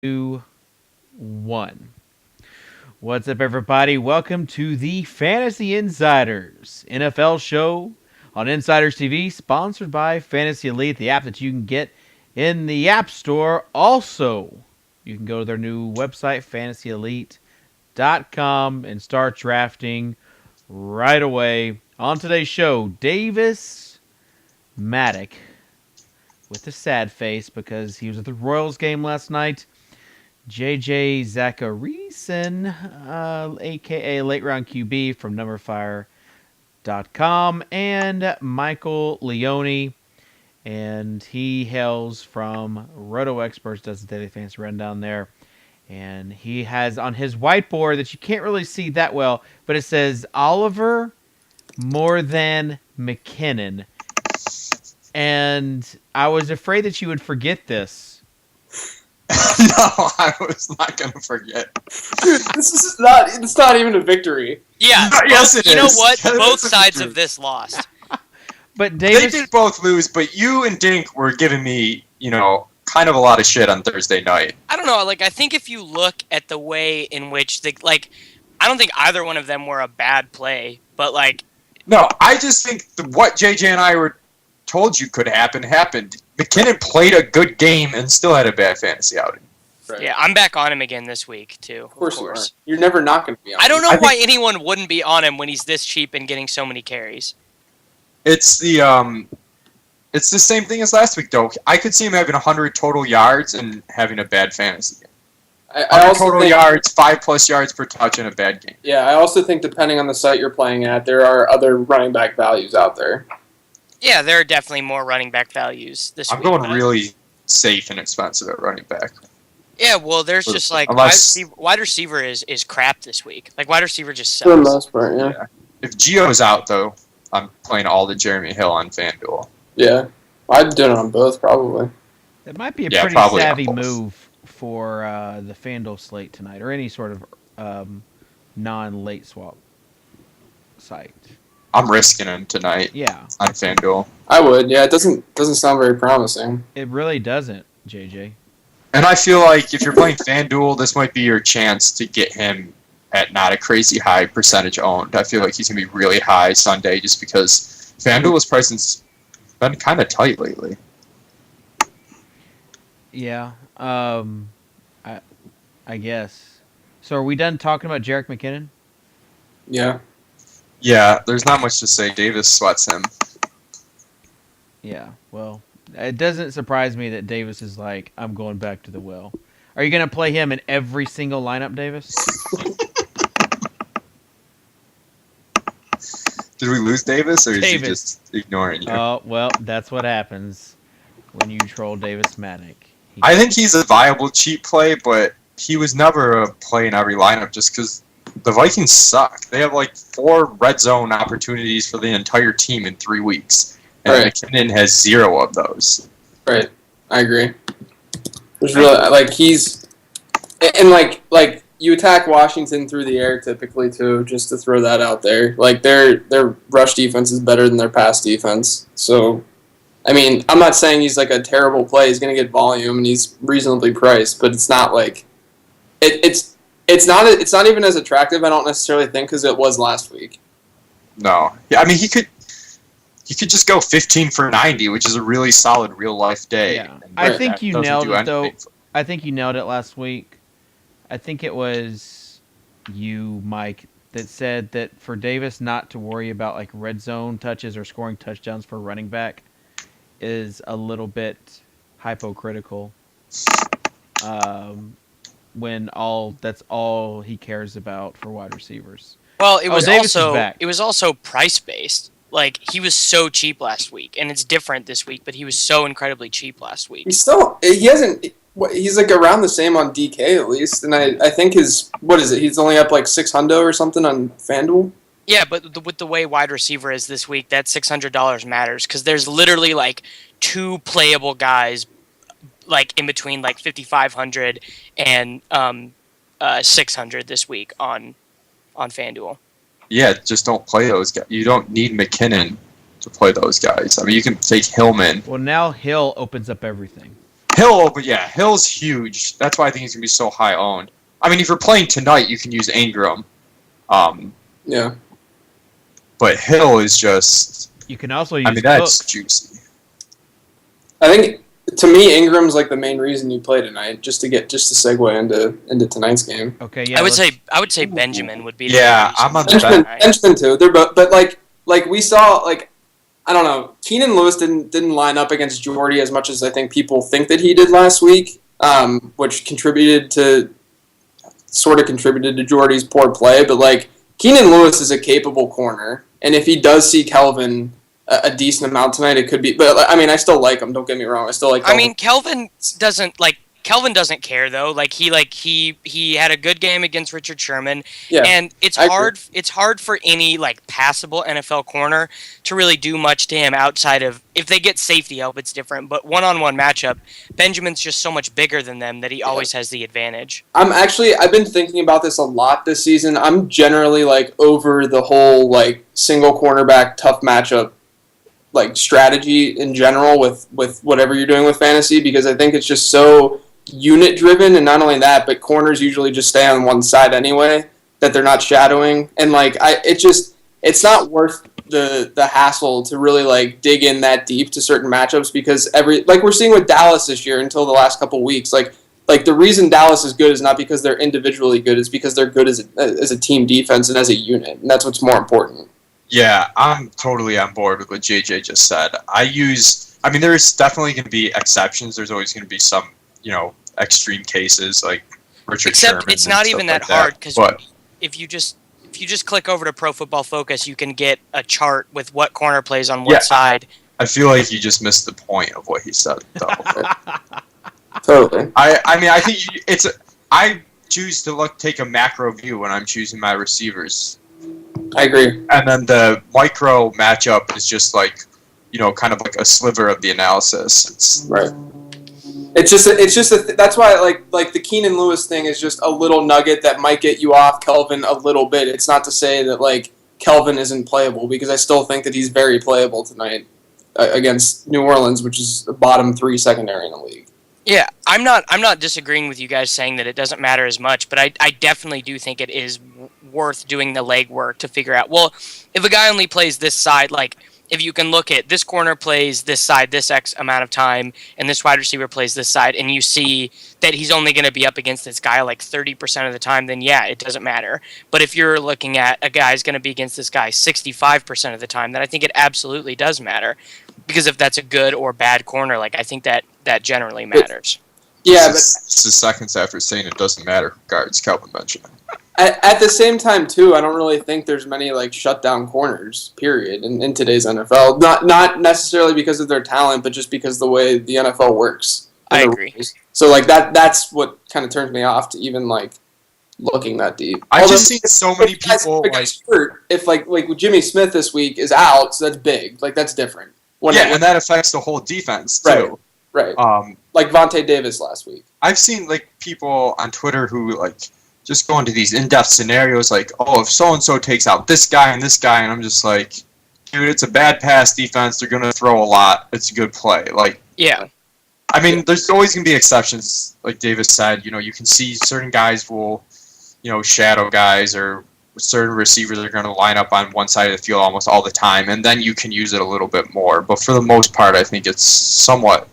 2, 1. What's up, everybody? Welcome to the Fantasy Insiders NFL show on InsidersTV, sponsored by FantasyElite, the app that you can get in the App Store. Also, you can go to their new website, FantasyElite.com, and start drafting right away. On today's show, Davis Maddock with a sad face because he was at the Royals game last night. JJ Zacharyson, a.k.a. Late Round QB from NumberFire.com, and Michael Leone, and he hails from Roto Experts, does the Daily Fantasy Rundown there, and he has on his whiteboard that you can't really see that well, but it says Oliver more than McKinnon, and I was afraid that you would forget this. No, I was not going to forget. Dude, it's not even a victory. Yeah, Yes, it you know is. what? Yes, Both it's a sides victory. of this lost. But They Davis, did both lose, but you and Dink were giving me, kind of a lot of shit on Thursday night. I don't know, I think if you look at the way in which I don't think either one of them were a bad play, but No, I just think what JJ and I were told you could happen happened. McKinnon played a good game and still had a bad fantasy outing. Right. yeah, I'm back on him again this week too. Of course you are. You're never not going to be on. I don't know I why anyone wouldn't be on him when he's this cheap and getting so many carries. It's the same thing as last week, though. I could see him having 100 total yards and having a bad fantasy game. I 100 also total think, yards, 5+ yards per touch in a bad game. Yeah, I also think depending on the site you're playing at, there are other running back values out there. Yeah, there are definitely more running back values this I'm week. going but- really safe and expensive at running back. Yeah, well, there's just Unless- wide receiver is crap this week. Wide receiver just For the sucks. most part, yeah. If Gio's out, though, I'm playing all the Jeremy Hill on FanDuel. Yeah. I'd do it on both, probably. that might be a Yeah, pretty probably savvy on both. move for the FanDuel slate tonight, or any sort of non-late swap site. I'm risking him tonight Yeah, on FanDuel. I would, yeah. It doesn't sound very promising. it really doesn't, JJ. And I feel like if you're playing FanDuel, this might be your chance to get him at not a crazy high percentage owned. I feel like he's going to be really high Sunday just because FanDuel's pricing's been kind of tight lately. Yeah, I guess. So are we done talking about Jerick McKinnon? Yeah. Yeah, there's not much to say. Davis sweats him. Yeah, well, it doesn't surprise me that Davis is like, I'm going back to the well. Are you going to play him in every single lineup, Davis? Did we lose Davis, or is he Davis. just ignoring you? Oh, well, that's what happens when you troll Davis Maddock. I think he's a viable cheap play, but he was never a play in every lineup just because the Vikings suck. They have 4 red zone opportunities for the entire team in 3 weeks, and Right. McKinnon has 0 of those. Right. I agree. There's really, he's... And, you attack Washington through the air typically, too, just to throw that out there. Their rush defense is better than their pass defense. So, I mean, I'm not saying he's, a terrible play. He's going to get volume, and he's reasonably priced, but it's not, It's not even as attractive, I don't necessarily think, because it was last week. No. Yeah, I mean, he could just go 15 for 90, which is a really solid real-life day. Yeah. And I that think you doesn't nailed do it, though. anything for- I think you nailed it last week. I think it was you, Mike, that said that for Davis not to worry about red zone touches or scoring touchdowns for running back is a little bit hypocritical. When that's all he cares about for wide receivers. Well, it was Davis is back. also price based. He was so cheap last week, and it's different this week, but he was so incredibly cheap last week. He's around the same on DK at least, and I think he's only up 600 or something on FanDuel. Yeah, but with the way wide receiver is this week, that $600 matters because there's literally 2 playable guys in between 5,500 and 600 this week on FanDuel. Yeah, just don't play those guys. You don't need McKinnon to play those guys. I mean, you can take Hillman. Well, now Hill opens up everything. Hill, but yeah, Hill's huge. That's why I think he's gonna be so high owned. I mean, if you're playing tonight, you can use Ingram. Yeah. But Hill is just. You can also use I mean, that's Cook. juicy. I think to me, Ingram's like the main reason you play tonight, just to segue into tonight's game. Okay, yeah. I would say Benjamin would be. Yeah, the I'm on the Benjamin, Right. Benjamin too. They're both, but like we saw, like I don't know, Keenan Lewis didn't line up against Jordy as much as I think people think that he did last week, which contributed to Jordy's poor play. But like Keenan Lewis is a capable corner, and if he does see Kelvin a decent amount tonight, it could be. But I mean, I still like him. Don't get me wrong. I still like. Kelvin. I mean, Kelvin doesn't care though. He had a good game against Richard Sherman, Yeah, and it's hard. It's hard for any like passable NFL corner to really do much to him outside of if they get safety help. It's different, but one-on-one matchup, Benjamin's just so much bigger than them that he always has the advantage. I've been thinking about this a lot this season. I'm generally like over the whole like single cornerback tough matchup like strategy in general with whatever you're doing with fantasy, because I think it's just so unit driven, and not only that, but corners usually just stay on one side anyway, that they're not shadowing, and like it's not worth the hassle to really like dig in that deep to certain matchups, because like we're seeing with Dallas this year until the last couple weeks, like the reason Dallas is good is not because they're individually good, it's because they're good as a team defense and as a unit, and that's what's more important. Yeah, I'm totally on board with what JJ just said. I mean, there's definitely going to be exceptions. There's always going to be some, extreme cases like Richard Sherman. Except it's not even that hard, because if you just click over to Pro Football Focus, you can get a chart with what corner plays on what side. I feel like you just missed the point of what he said, though. Totally. I mean, I think I choose to take a macro view when I'm choosing my receivers. I agree. And then the micro matchup is just like, kind of like a sliver of the analysis. It's right. It's just that's why like the Keenan Lewis thing is just a little nugget that might get you off Kelvin a little bit. It's not to say that like Kelvin isn't playable, because I still think that he's very playable tonight against New Orleans, which is the bottom 3 secondary in the league. Yeah, I'm not disagreeing with you guys saying that it doesn't matter as much, but I definitely do think it is worth doing the legwork to figure out, well, if a guy only plays this side, like if you can look at this corner plays this side this X amount of time, and this wide receiver plays this side, and you see that he's only going to be up against this guy like 30% of the time, then yeah, it doesn't matter. But if you're looking at a guy's going to be against this guy 65% of the time, then I think it absolutely does matter. Because if that's a good or bad corner, like I think that generally matters. Yeah, this is seconds after saying it doesn't matter who guards Kelvin Benjamin. At the same time, too, I don't really think there's many like shutdown corners, period, in today's NFL. Not necessarily because of their talent, but just because the way the NFL works. I agree. So like that's what kind of turns me off to even like looking that deep. I've just seen so many people hurt. If like Jimmy Smith this week is out, so that's big. Like that's different. And that affects the whole defense too. Right. Like Vontae Davis last week. I've seen like people on Twitter who like just go into these in-depth scenarios like, oh, if so-and-so takes out this guy, and I'm just like, dude, it's a bad pass defense. They're going to throw a lot. It's a good play. Like, yeah. I mean, there's always going to be exceptions. Like Davis said, you can see certain guys will, shadow guys, or certain receivers are going to line up on one side of the field almost all the time, and then you can use it a little bit more. But for the most part, I think it's somewhat,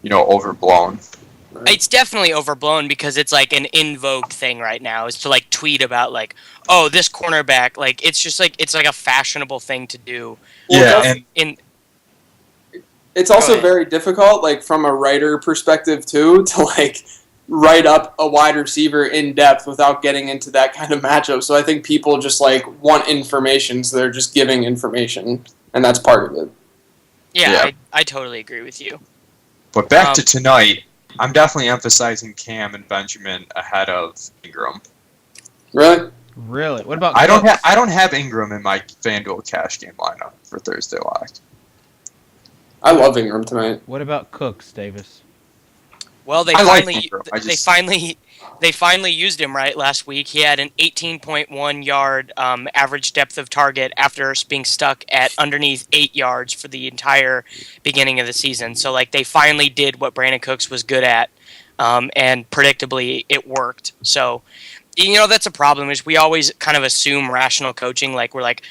overblown. It's definitely overblown because it's like an in vogue thing right now is to like tweet about like, oh, this cornerback, like it's just like it's like a fashionable thing to do. It's also very difficult, like from a writer perspective too, to like write up a wide receiver in depth without getting into that kind of matchup. So I think people just like want information, so they're just giving information, and that's part of it. Yeah. I totally agree with you. But back to tonight, I'm definitely emphasizing Cam and Benjamin ahead of Ingram. Really? Really? What about? I don't have Ingram in my FanDuel cash game lineup for Thursday locked. I love Ingram tonight. What about Cooks, Davis? Well, I like Ingram. they finally used him right last week. He had an 18.1 yard average depth of target after being stuck at underneath 8 yards for the entire beginning of the season. So like they finally did what Brandon Cooks was good at, and predictably it worked. So that's a problem. Is we always kind of assume rational coaching. Like we're like,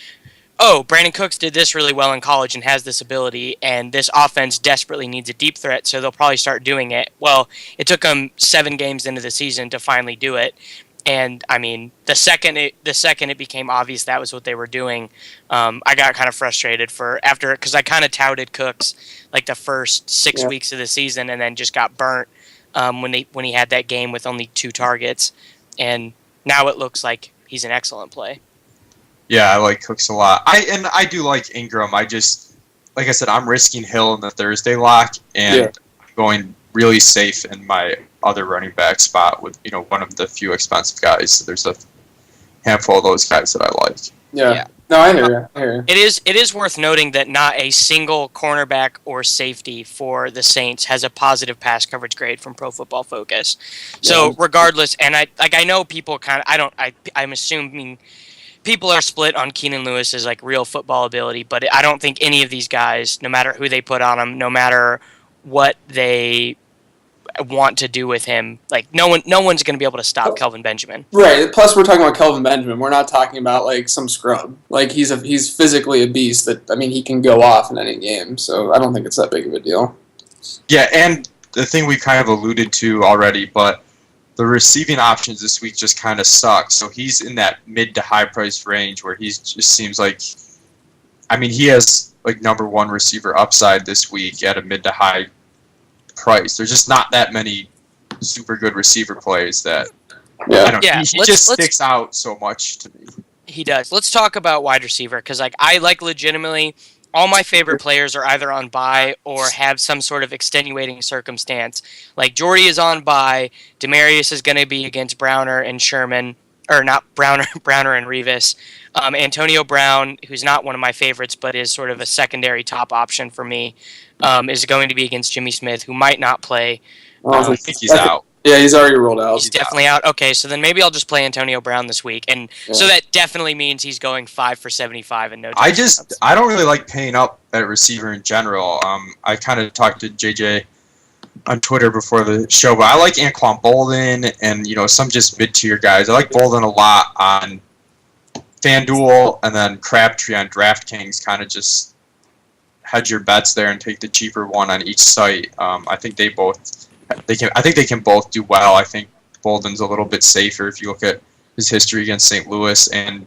oh, Brandon Cooks did this really well in college and has this ability, and this offense desperately needs a deep threat, so they'll probably start doing it. Well, it took them 7 games into the season to finally do it, and I mean, the second it became obvious that was what they were doing, I got kind of frustrated because I kind of touted Cooks like the first 6 weeks of the season, and then just got burnt when he had that game with only 2 targets, and now it looks like he's an excellent play. Yeah, I like Cooks a lot. I do like Ingram. I just, like I said, I'm risking Hill in the Thursday lock and going really safe in my other running back spot with one of the few expensive guys. So there's a handful of those guys that I like. Yeah. No, I hear you. It is worth noting that not a single cornerback or safety for the Saints has a positive pass coverage grade from Pro Football Focus. So regardless, and I know people I'm assuming people are split on Keenan Lewis's like real football ability, but I don't think any of these guys, no matter who they put on him, no matter what they want to do with him, like no one's going to be able to stop Kelvin Benjamin. Right. Plus, we're talking about Kelvin Benjamin. We're not talking about like some scrub. Like he's physically a beast. He can go off in any game. So I don't think it's that big of a deal. Yeah, and the thing we kind of alluded to already, but the receiving options this week just kind of suck. So he's in that mid to high price range where he just seems like, he has like number 1 receiver upside this week at a mid to high price. There's just not that many super good receiver plays that. He just sticks out so much to me. He does. Let's talk about wide receiver because I legitimately. All my favorite players are either on bye or have some sort of extenuating circumstance. Like Jordy is on bye, Demarius is going to be against Browner and Sherman, or not Browner and Revis. Antonio Brown, who's not one of my favorites but is sort of a secondary top option for me, is going to be against Jimmy Smith, who might not play. I think he's out. Yeah, he's already rolled out. He's definitely out. Okay, so then maybe I'll just play Antonio Brown this week, and so that definitely means he's going 5 for 75 and no touchdowns. I don't really like paying up at receiver in general. I kind of talked to JJ on Twitter before the show, but I like Anquan Bolden and some just mid-tier guys. I like Bolden a lot on FanDuel, and then Crabtree on DraftKings. Kind of just hedge your bets there and take the cheaper one on each site. I think they can both do well. I think Bolden's a little bit safer if you look at his history against St. Louis, and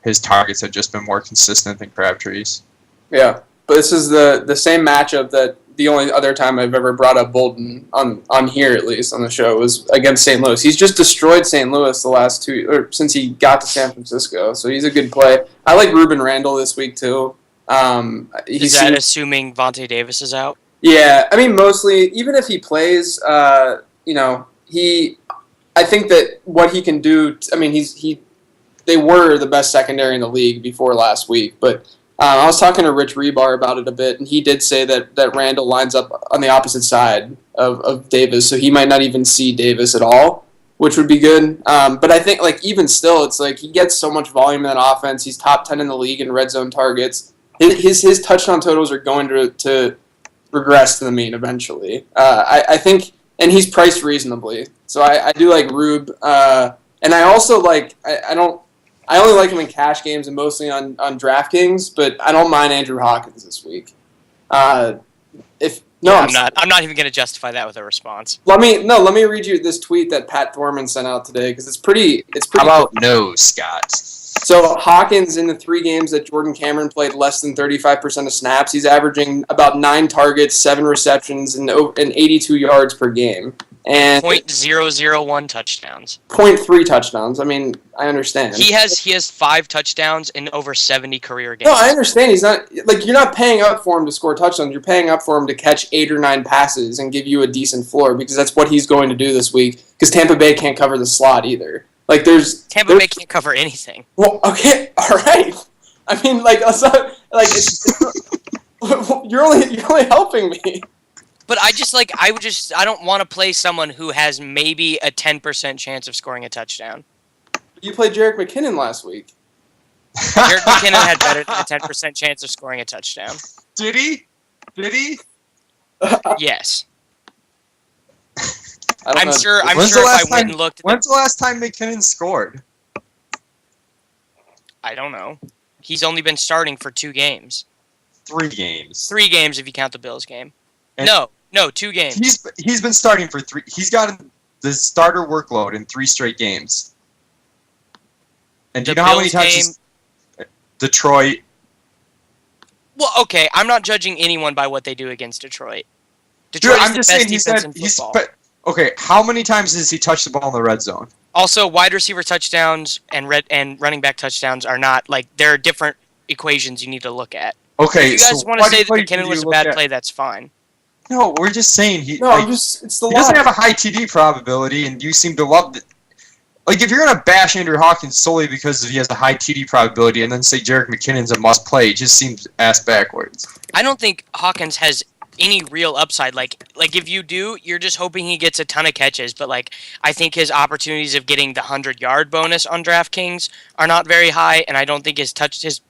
his targets have just been more consistent than Crabtree's. Yeah, but this is the same matchup that the only other time I've ever brought up Bolden on here, at least on the show, was against St. Louis. He's just destroyed St. Louis the last 2 or since he got to San Francisco, so he's a good play. I like Ruben Randall this week too. Is that assuming Vontae Davis is out? Yeah, mostly, even if he plays, I think that what he can do, they were the best secondary in the league before last week, but I was talking to Rich Rebar about it a bit, and he did say that Randall lines up on the opposite side of Davis, so he might not even see Davis at all, which would be good. But I think, even still, it's like he gets so much volume in that offense. He's top 10 in the league in red zone targets. His touchdown totals are going to regress to the mean eventually. I think, and he's priced reasonably. So I do like Rube. And I also like, I only like him in cash games and mostly on DraftKings, but I don't mind Andrew Hawkins this week. I'm not even going to justify that with a response. Let me read you this tweet that Pat Thorman sent out today because it's pretty. How about no, Scott? So Hawkins, in the 3 games that Jordan Cameron played less than 35% of snaps, he's averaging about 9 targets, 7 receptions, and 82 yards per game. And 0.001 touchdowns. 0.3 touchdowns. I understand. He has 5 touchdowns in over 70 career games. No, I understand. He's not you're not paying up for him to score touchdowns. You're paying up for him to catch 8 or 9 passes and give you a decent floor because that's what he's going to do this week. Because Tampa Bay can't cover the slot either. Tampa Bay can't cover anything. Well, okay, all right. It's not, you're only helping me. But I don't want to play someone who has maybe a 10% chance of scoring a touchdown. You played Jerick McKinnon last week. Jerick McKinnon had better than a 10% chance of scoring a touchdown. Did he? Did he? Yes. I'm sure if When's the I last went time- and looked at When's the last time McKinnon scored? I don't know. He's only been starting for 2 games. 3 games. 3 games if you count the Bills game. And No, 2 games. He's been starting for 3. He's got the starter workload in 3 straight games. And do you know how many times Detroit? Well, okay, I'm not judging anyone by what they do against Detroit. Dude, Detroit is I'm the just best saying defense in football. Okay, how many times has he touched the ball in the red zone? Also, wide receiver touchdowns and running back touchdowns are not like there are different equations you need to look at. Okay, If you guys so want to what say that equation McKinnon do was you a look bad at? play, that's fine. No, we're just saying it's the he doesn't line. have a high TD probability, and you seem to love it. Like, if you're gonna bash Andrew Hawkins solely because he has a high TD probability, and then say Jerick McKinnon's a must play, it just seems ass backwards. I don't think Hawkins has any real upside. Like if you do, you're just hoping he gets a ton of catches. But like I think his opportunities of getting the 100-yard bonus on DraftKings are not very high, and I don't think his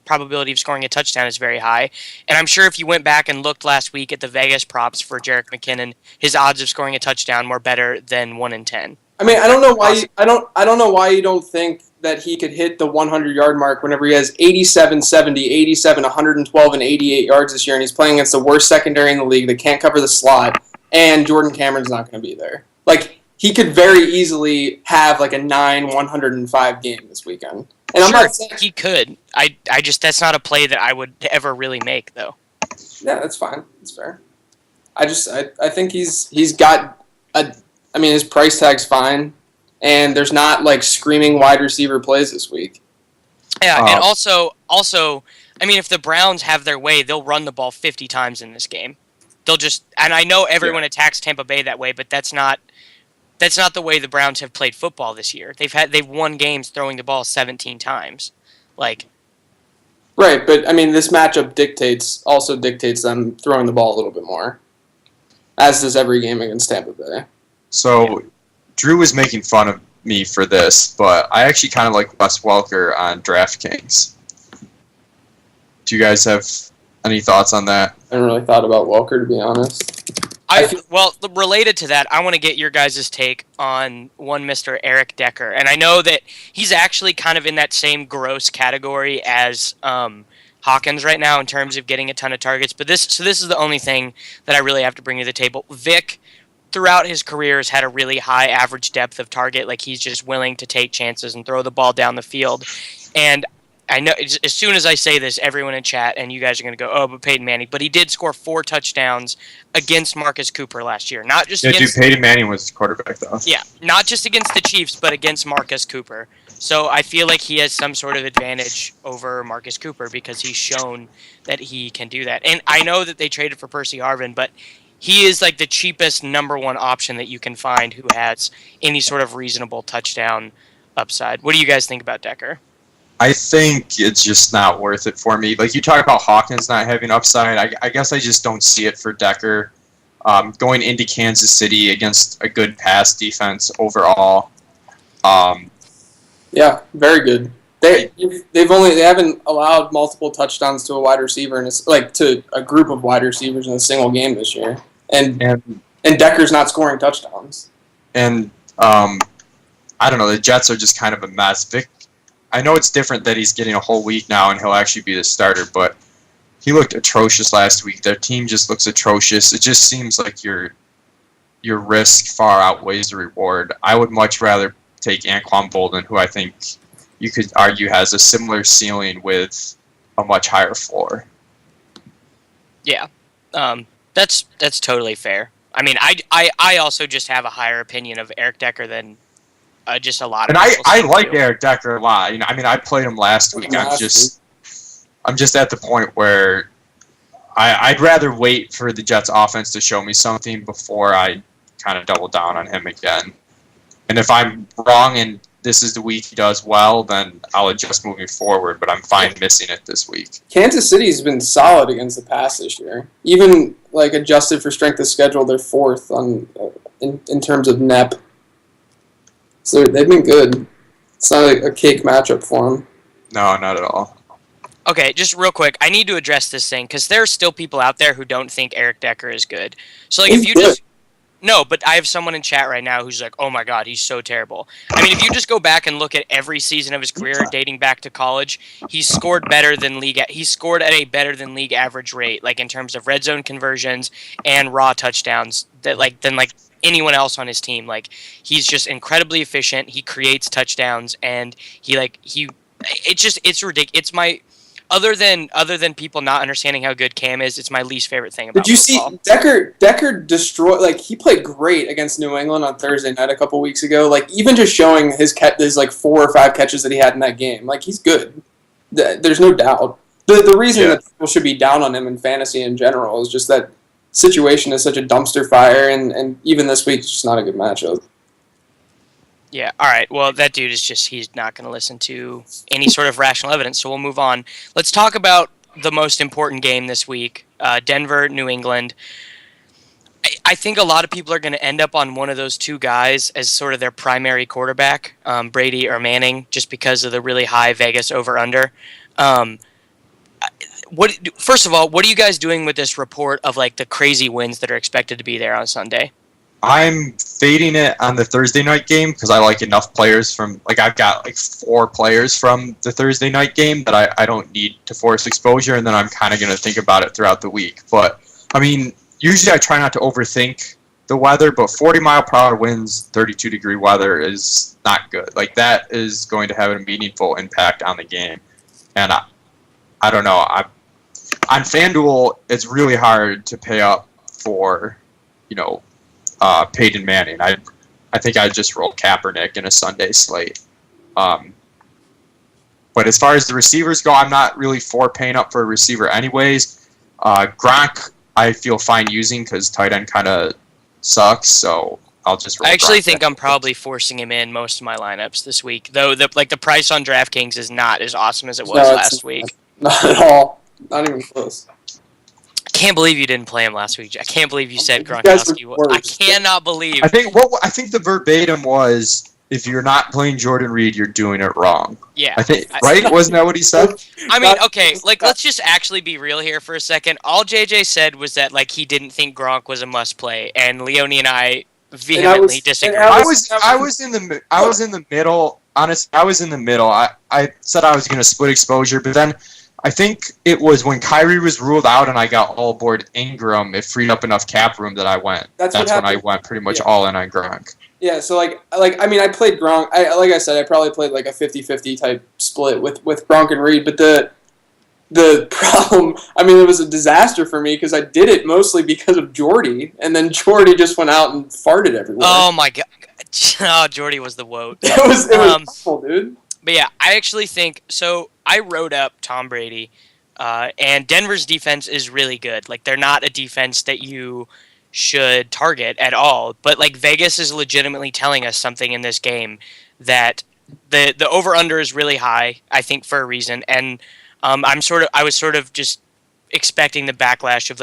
probability of scoring a touchdown is very high. And I'm sure if you went back and looked last week at the Vegas props for Jerick McKinnon, his odds of scoring a touchdown were better than 1 in 10. I mean, I don't know why. I don't know why you don't think that he could hit the 100-yard mark whenever he has 87, 70, 87, 112, and 88 yards this year, and he's playing against the worst secondary in the league that can't cover the slot, and Jordan Cameron's not going to be there. Like, he could very easily have like a 105 game this weekend. And I'm not saying he could. I just that's not a play that I would ever really make though. Yeah, that's fine. That's fair. I think he's got a. I mean, his price tag's fine, and there's not like screaming wide receiver plays this week. Yeah, and also, I mean, if the Browns have their way, they'll run the ball 50 times in this game. They'll just, and I know everyone attacks Tampa Bay that way, but that's not the way the Browns have played football this year. They've won games throwing the ball 17 times, like. Right, but I mean, this matchup also dictates them throwing the ball a little bit more, as does every game against Tampa Bay. So, Drew was making fun of me for this, but I actually kind of like Wes Welker on DraftKings. Do you guys have any thoughts on that? I haven't really thought about Welker, to be honest. Well, related to that, I want to get your guys' take on one Mr. Eric Decker. And I know that he's actually kind of in that same gross category as Hawkins right now in terms of getting a ton of targets. But this is the only thing that I really have to bring to the table. Vic, throughout his career, has had a really high average depth of target. Like, he's just willing to take chances and throw the ball down the field. And I know as soon as I say this, everyone in chat and you guys are going to go, oh, but Peyton Manning. But he did score 4 touchdowns against Marcus Cooper last year. Not just against, Peyton Manning was the quarterback, though. Yeah, not just against the Chiefs, but against Marcus Cooper. So I feel like he has some sort of advantage over Marcus Cooper because he's shown that he can do that. And I know that they traded for Percy Harvin, but he is like the cheapest number 1 option that you can find who has any sort of reasonable touchdown upside. What do you guys think about Decker? I think it's just not worth it for me. Like, you talk about Hawkins not having upside. I guess I just don't see it for Decker. Going into Kansas City against a good pass defense overall. Yeah, very good. They haven't allowed multiple touchdowns to a wide receiver and it's like to a group of wide receivers in a single game this year. And Decker's not scoring touchdowns. And I don't know, the Jets are just kind of a mess. Vic, I know it's different that he's getting a whole week now and he'll actually be the starter, but he looked atrocious last week. Their team just looks atrocious. It just seems like your risk far outweighs the reward. I would much rather take Anquan Bolden, who I think you could argue has a similar ceiling with a much higher floor. Yeah, that's totally fair. I mean, I also just have a higher opinion of Eric Decker than just a lot of people. And I like Eric Decker a lot. You know, I mean, I played him last week. I'm just at the point where I'd rather wait for the Jets offense to show me something before I kind of double down on him again. And if I'm wrong and this is the week he does well, then I'll adjust moving forward, but I'm fine missing it this week. Kansas City's been solid against the pass this year. Even like adjusted for strength of schedule, they're fourth on in terms of NEP. So they've been good. It's not a cake matchup for them. No, not at all. Okay, just real quick, I need to address this thing because there are still people out there who don't think Eric Decker is good. So like, He's if you good. just no, but I have someone in chat right now who's like, "Oh my God, he's so terrible." I mean, if you just go back and look at every season of his career, dating back to college, he's scored better than league. He's scored at a better than league average rate, like in terms of red zone conversions and raw touchdowns. Than anyone else on his team. Like, he's just incredibly efficient. He creates touchdowns, and it's ridiculous. It's my other than people not understanding how good Cam is, it's my least favorite thing about Did you football. see Decker destroy? Like, he played great against New England on Thursday night a couple weeks ago. Like, even just showing his like 4 or 5 catches that he had in that game, like, he's good. There's no doubt. The reason that people should be down on him in fantasy in general is just that situation is such a dumpster fire, and even this week, it's just not a good matchup. Yeah, all right. Well, that dude he's not going to listen to any sort of rational evidence, so we'll move on. Let's talk about the most important game this week, Denver, New England. I think a lot of people are going to end up on one of those two guys as sort of their primary quarterback, Brady or Manning, just because of the really high Vegas over-under. First of all, what are you guys doing with this report of like the crazy wins that are expected to be there on Sunday? I'm fading it on the Thursday night game because I like enough players from, like, I've got like 4 players from the Thursday night game that I don't need to force exposure, and then I'm kind of going to think about it throughout the week. But, I mean, usually I try not to overthink the weather, but 40-mile-per-hour winds, 32-degree weather is not good. Like, that is going to have a meaningful impact on the game. And I don't know. On FanDuel, it's really hard to pay up for, Peyton Manning. I think I'd just roll Kaepernick in a Sunday slate. But as far as the receivers go, I'm not really for paying up for a receiver anyways. Gronk, I feel fine using because tight end kind of sucks, so I'll just roll I actually Gronk. think I'm probably forcing him in most of my lineups this week, though the price on DraftKings is not as awesome as it was last week. Not at all. Not even close. I can't believe you didn't play him last week. I can't believe you said You guys Gronkowski. were worse. I cannot believe. I think the verbatim was, if you're not playing Jordan Reed, you're doing it wrong. Yeah. I think, right? Wasn't that what he said? I mean, okay, let's just actually be real here for a second. All JJ said was that he didn't think Gronk was a must play, and Leone and I vehemently disagree. I was in the middle. Honestly, I was in the middle. I said I was going to split exposure, but then I think it was when Kyrie was ruled out and I got all aboard Ingram, it freed up enough cap room that I went. That's when I went pretty much all in on Gronk. Yeah, so I played Gronk. Like I said, I probably played like a 50-50 type split with Gronk and Reed, but the problem, it was a disaster for me because I did it mostly because of Jordy, and then Jordy just went out and farted everywhere. Oh my god. Oh, Jordy was the woat. It was awful, dude. But yeah, I actually think so. I wrote up Tom Brady, and Denver's defense is really good. Like, they're not a defense that you should target at all. But Vegas is legitimately telling us something in this game that the over under is really high. I think for a reason, and I was sort of just expecting the backlash of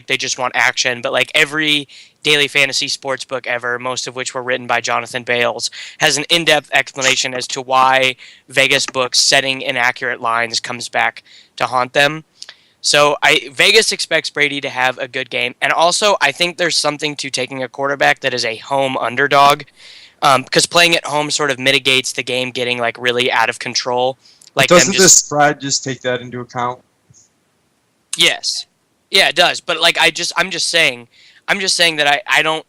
they just want action, but every daily fantasy sports book ever, most of which were written by Jonathan Bales, has an in-depth explanation as to why Vegas books setting inaccurate lines comes back to haunt them. So Vegas expects Brady to have a good game, and also I think there's something to taking a quarterback that is a home underdog, because playing at home sort of mitigates the game getting really out of control. Doesn't the spread just take that into account? Yes. Yeah, it does. But I'm just saying that I don't,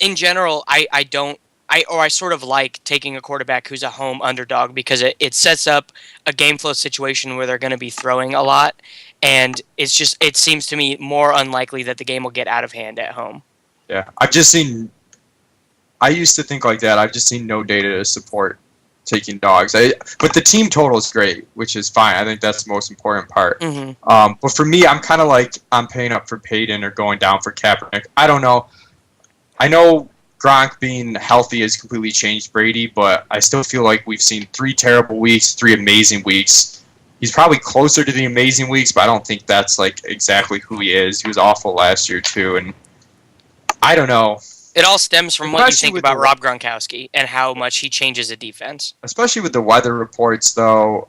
in general, I sort of like taking a quarterback who's a home underdog because it sets up a game flow situation where they're going to be throwing a lot, and it seems to me more unlikely that the game will get out of hand at home. Yeah, I used to think like that. I've just seen no data to support taking dogs. But the team total is great, which is fine. I think that's the most important part. Mm-hmm. But for me, I'm kind of I'm paying up for Peyton or going down for Kaepernick. I don't know. I know Gronk being healthy has completely changed Brady, but I still feel like we've seen 3 terrible weeks, 3 amazing weeks. he's probably closer to the amazing weeks, but I don't think that's like exactly who he is. He was awful last year too, and I don't know. It all stems from what you Especially think with about the- Rob Gronkowski and how much he changes a defense. Especially with the weather reports, though.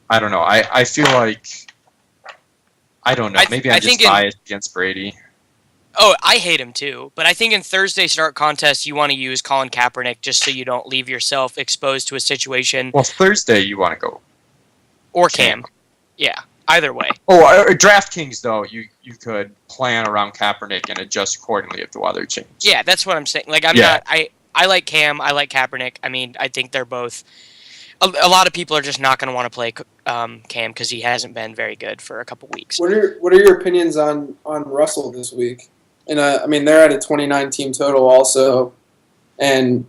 I don't know. I feel like I don't know. Maybe I'm just biased against Brady. Oh, I hate him too. But I think in Thursday start contests, you want to use Colin Kaepernick just so you don't leave yourself exposed to a situation. Well, Thursday you want to go. Or Cam. Yeah, either way. Oh, DraftKings, though, you could plan around Kaepernick and adjust accordingly if the weather changes. Yeah, that's what I'm saying. Like, I like Cam. I like Kaepernick. I mean, I think they're both... A lot of people are just not going to want to play Cam because he hasn't been very good for a couple weeks. What are your opinions on Russell this week? And I mean, they're at a 29 team total also, and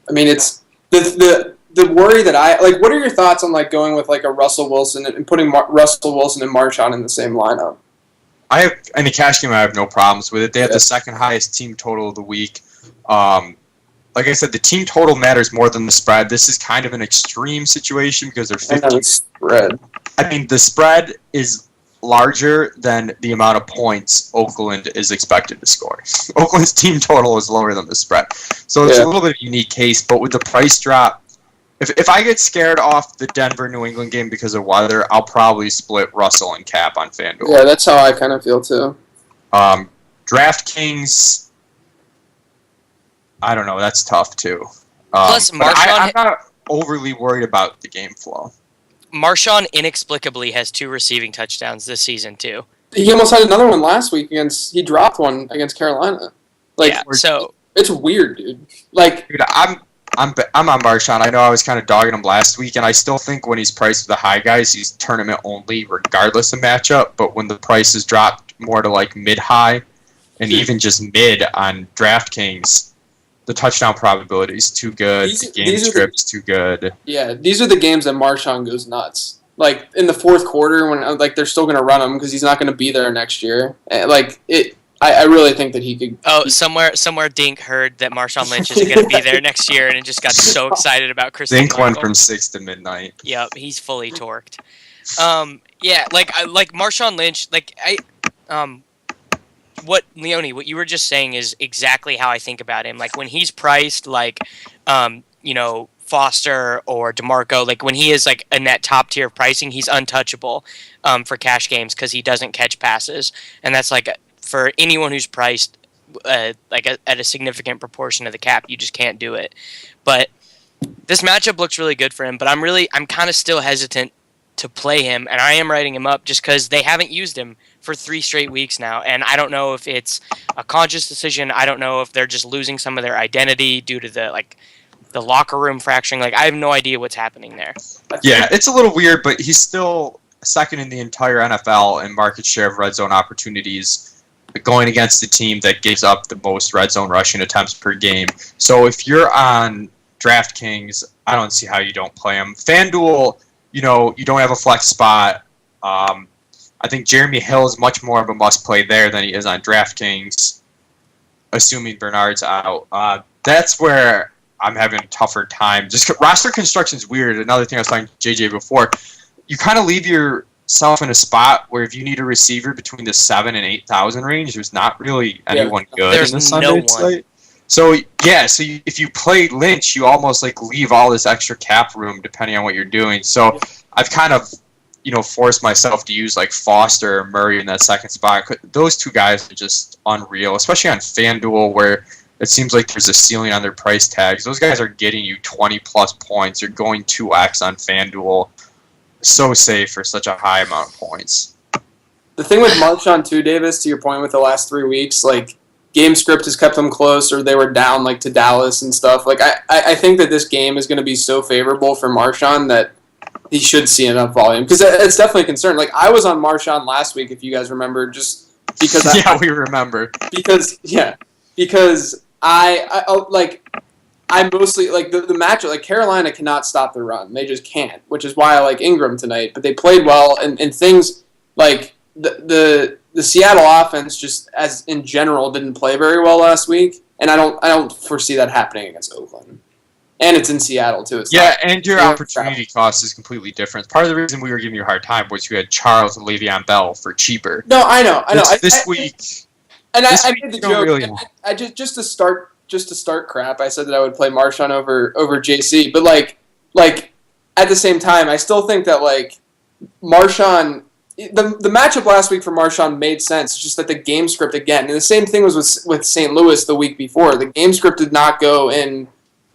I mean it's the worry that I like. What are your thoughts on like going with like a Russell Wilson and putting Russell Wilson and Marshawn in the same lineup? I have in the cash game. I have no problems with it. They have the second highest team total of the week. Like I said, the team total matters more than the spread. This is kind of an extreme situation because they're 50. Spread. I mean, the spread is larger than the amount of points Oakland is expected to score. Oakland's team total is lower than the spread. So it's a little bit of a unique case, but with the price drop, if I get scared off the Denver-New England game because of weather, I'll probably split Russell and Cap on FanDuel. Yeah, that's how I kind of feel too. DraftKings, I don't know. That's tough too. Plus, I'm not overly worried about the game flow. Marshawn inexplicably has 2 receiving touchdowns this season too. He almost had another one last week he dropped one against Carolina. Like, yeah, so it's weird, dude. Like, dude, I'm on Marshawn. I know I was kind of dogging him last week, and I still think when he's priced with the high guys, he's tournament only, regardless of matchup. But when the price is dropped more to like mid-high, and even just mid on DraftKings, the touchdown probability is too good. The game script's too good. Yeah, these are the games that Marshawn goes nuts. Like in the fourth quarter, when like they're still going to run him because he's not going to be there next year. Like it, I really think that he could. Oh, somewhere Dink heard that Marshawn Lynch is going to be there next year, and just got so excited about Chris. Dink went from 6 to midnight. Yep, he's fully torqued. Yeah, like Marshawn Lynch, what Leone, what you were just saying is exactly how I think about him. Like when he's priced like, Foster or DeMarco, like when he is like in that top tier of pricing, he's untouchable for cash games because he doesn't catch passes, and that's like for anyone who's priced at a significant proportion of the cap, you just can't do it. But this matchup looks really good for him. But I'm kind of still hesitant to play him, and I am writing him up just because they haven't used him for 3 straight weeks now, and I don't know if it's a conscious decision. I don't know if they're just losing some of their identity due to the locker room fracturing. Like I have no idea what's happening there. Yeah, it's a little weird, but he's still second in the entire NFL in market share of red zone opportunities, going against the team that gives up the most red zone rushing attempts per game. So if you're on DraftKings, I don't see how you don't play him. FanDuel, you don't have a flex spot. I think Jeremy Hill is much more of a must-play there than he is on DraftKings, assuming Bernard's out. That's where I'm having a tougher time. Just roster construction is weird. Another thing I was talking to JJ before, you kind of leave yourself in a spot where if you need a receiver between the 7,000 and 8,000 range, there's not really anyone good in the Sunday slate. So if you play Lynch, you almost like leave all this extra cap room depending on what you're doing. So I've kind of forced myself to use like Foster or Murray in that second spot. Those 2 guys are just unreal, especially on FanDuel where it seems like there's a ceiling on their price tags. Those guys are getting you 20 plus points. You're going 2x on FanDuel. So safe for such a high amount of points. The thing with Marshawn too, Davis, to your point with the last 3 weeks, like game script has kept them close, or they were down like to Dallas and stuff. Like I think that this game is going to be so favorable for Marshawn that he should see enough volume, because it's definitely a concern. Like I was on Marshawn last week, if you guys remember, just because we remember. Because I mostly like the matchup. Like Carolina cannot stop the run; they just can't. Which is why I like Ingram tonight. But they played well, and things like the Seattle offense, just as in general, didn't play very well last week. And I don't foresee that happening against Oakland. And it's in Seattle, too. It's Yeah, not, and your Yeah. opportunity cost is completely different. Part of the reason we were giving you a hard time was you had Charles and Le'Veon Bell for cheaper. No, I know. This week, And this I week made the you don't joke. really And I just to start crap. I said that I would play Marshawn over JC, but like at the same time, I still think that like Marshawn. The matchup last week for Marshawn made sense. It's just that the game script again, and the same thing was with St. Louis the week before. The game script did not go in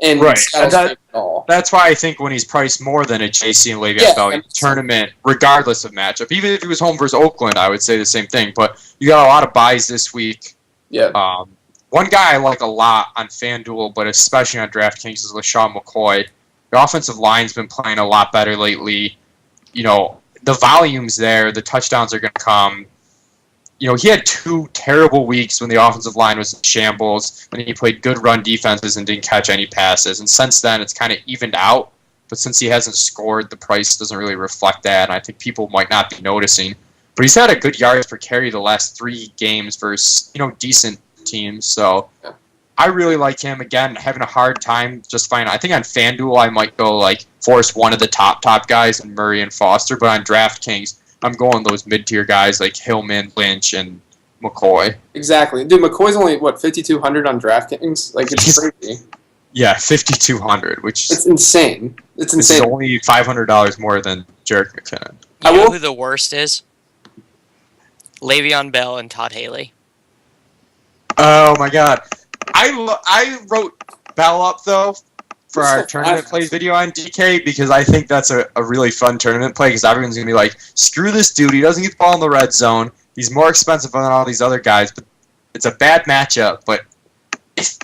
Right. Seattle's favor at all. That's why I think when he's priced more than a JC and Le'Veon Yeah, Bell that makes tournament, regardless of matchup, even if he was home versus Oakland, I would say the same thing. But you got a lot of buys this week. Yeah. One guy I like a lot on FanDuel, but especially on DraftKings, is LaShawn McCoy. The offensive line's been playing a lot better lately. You know, the volume's there. The touchdowns are going to come. You know, he had 2 terrible weeks when the offensive line was in shambles, and he played good run defenses and didn't catch any passes. And since then, it's kind of evened out. But since he hasn't scored, the price doesn't really reflect that, and I think people might not be noticing. But he's had a good yards per carry the last 3 games versus, you know, decent teams. So Yeah. I really like him. Again, having a hard time just finding. I think on FanDuel I might go like force one of the top guys in Murray and Foster, but on DraftKings I'm going those mid-tier guys like Hillman, Lynch, and McCoy. Exactly, dude. McCoy's only what 5,200 on DraftKings. Like it's crazy. Yeah, 5,200, which It's insane. It's is insane. only $500 more than Jerick McKinnon. I You know will- who the worst is? Le'Veon Bell and Todd Haley. Oh my God, I wrote Bell up though for That's our so tournament fast. play video on DK because I think that's a really fun tournament play because everyone's gonna be like, screw this dude, he doesn't get the ball in the red zone, he's more expensive than all these other guys, but it's a bad matchup. But if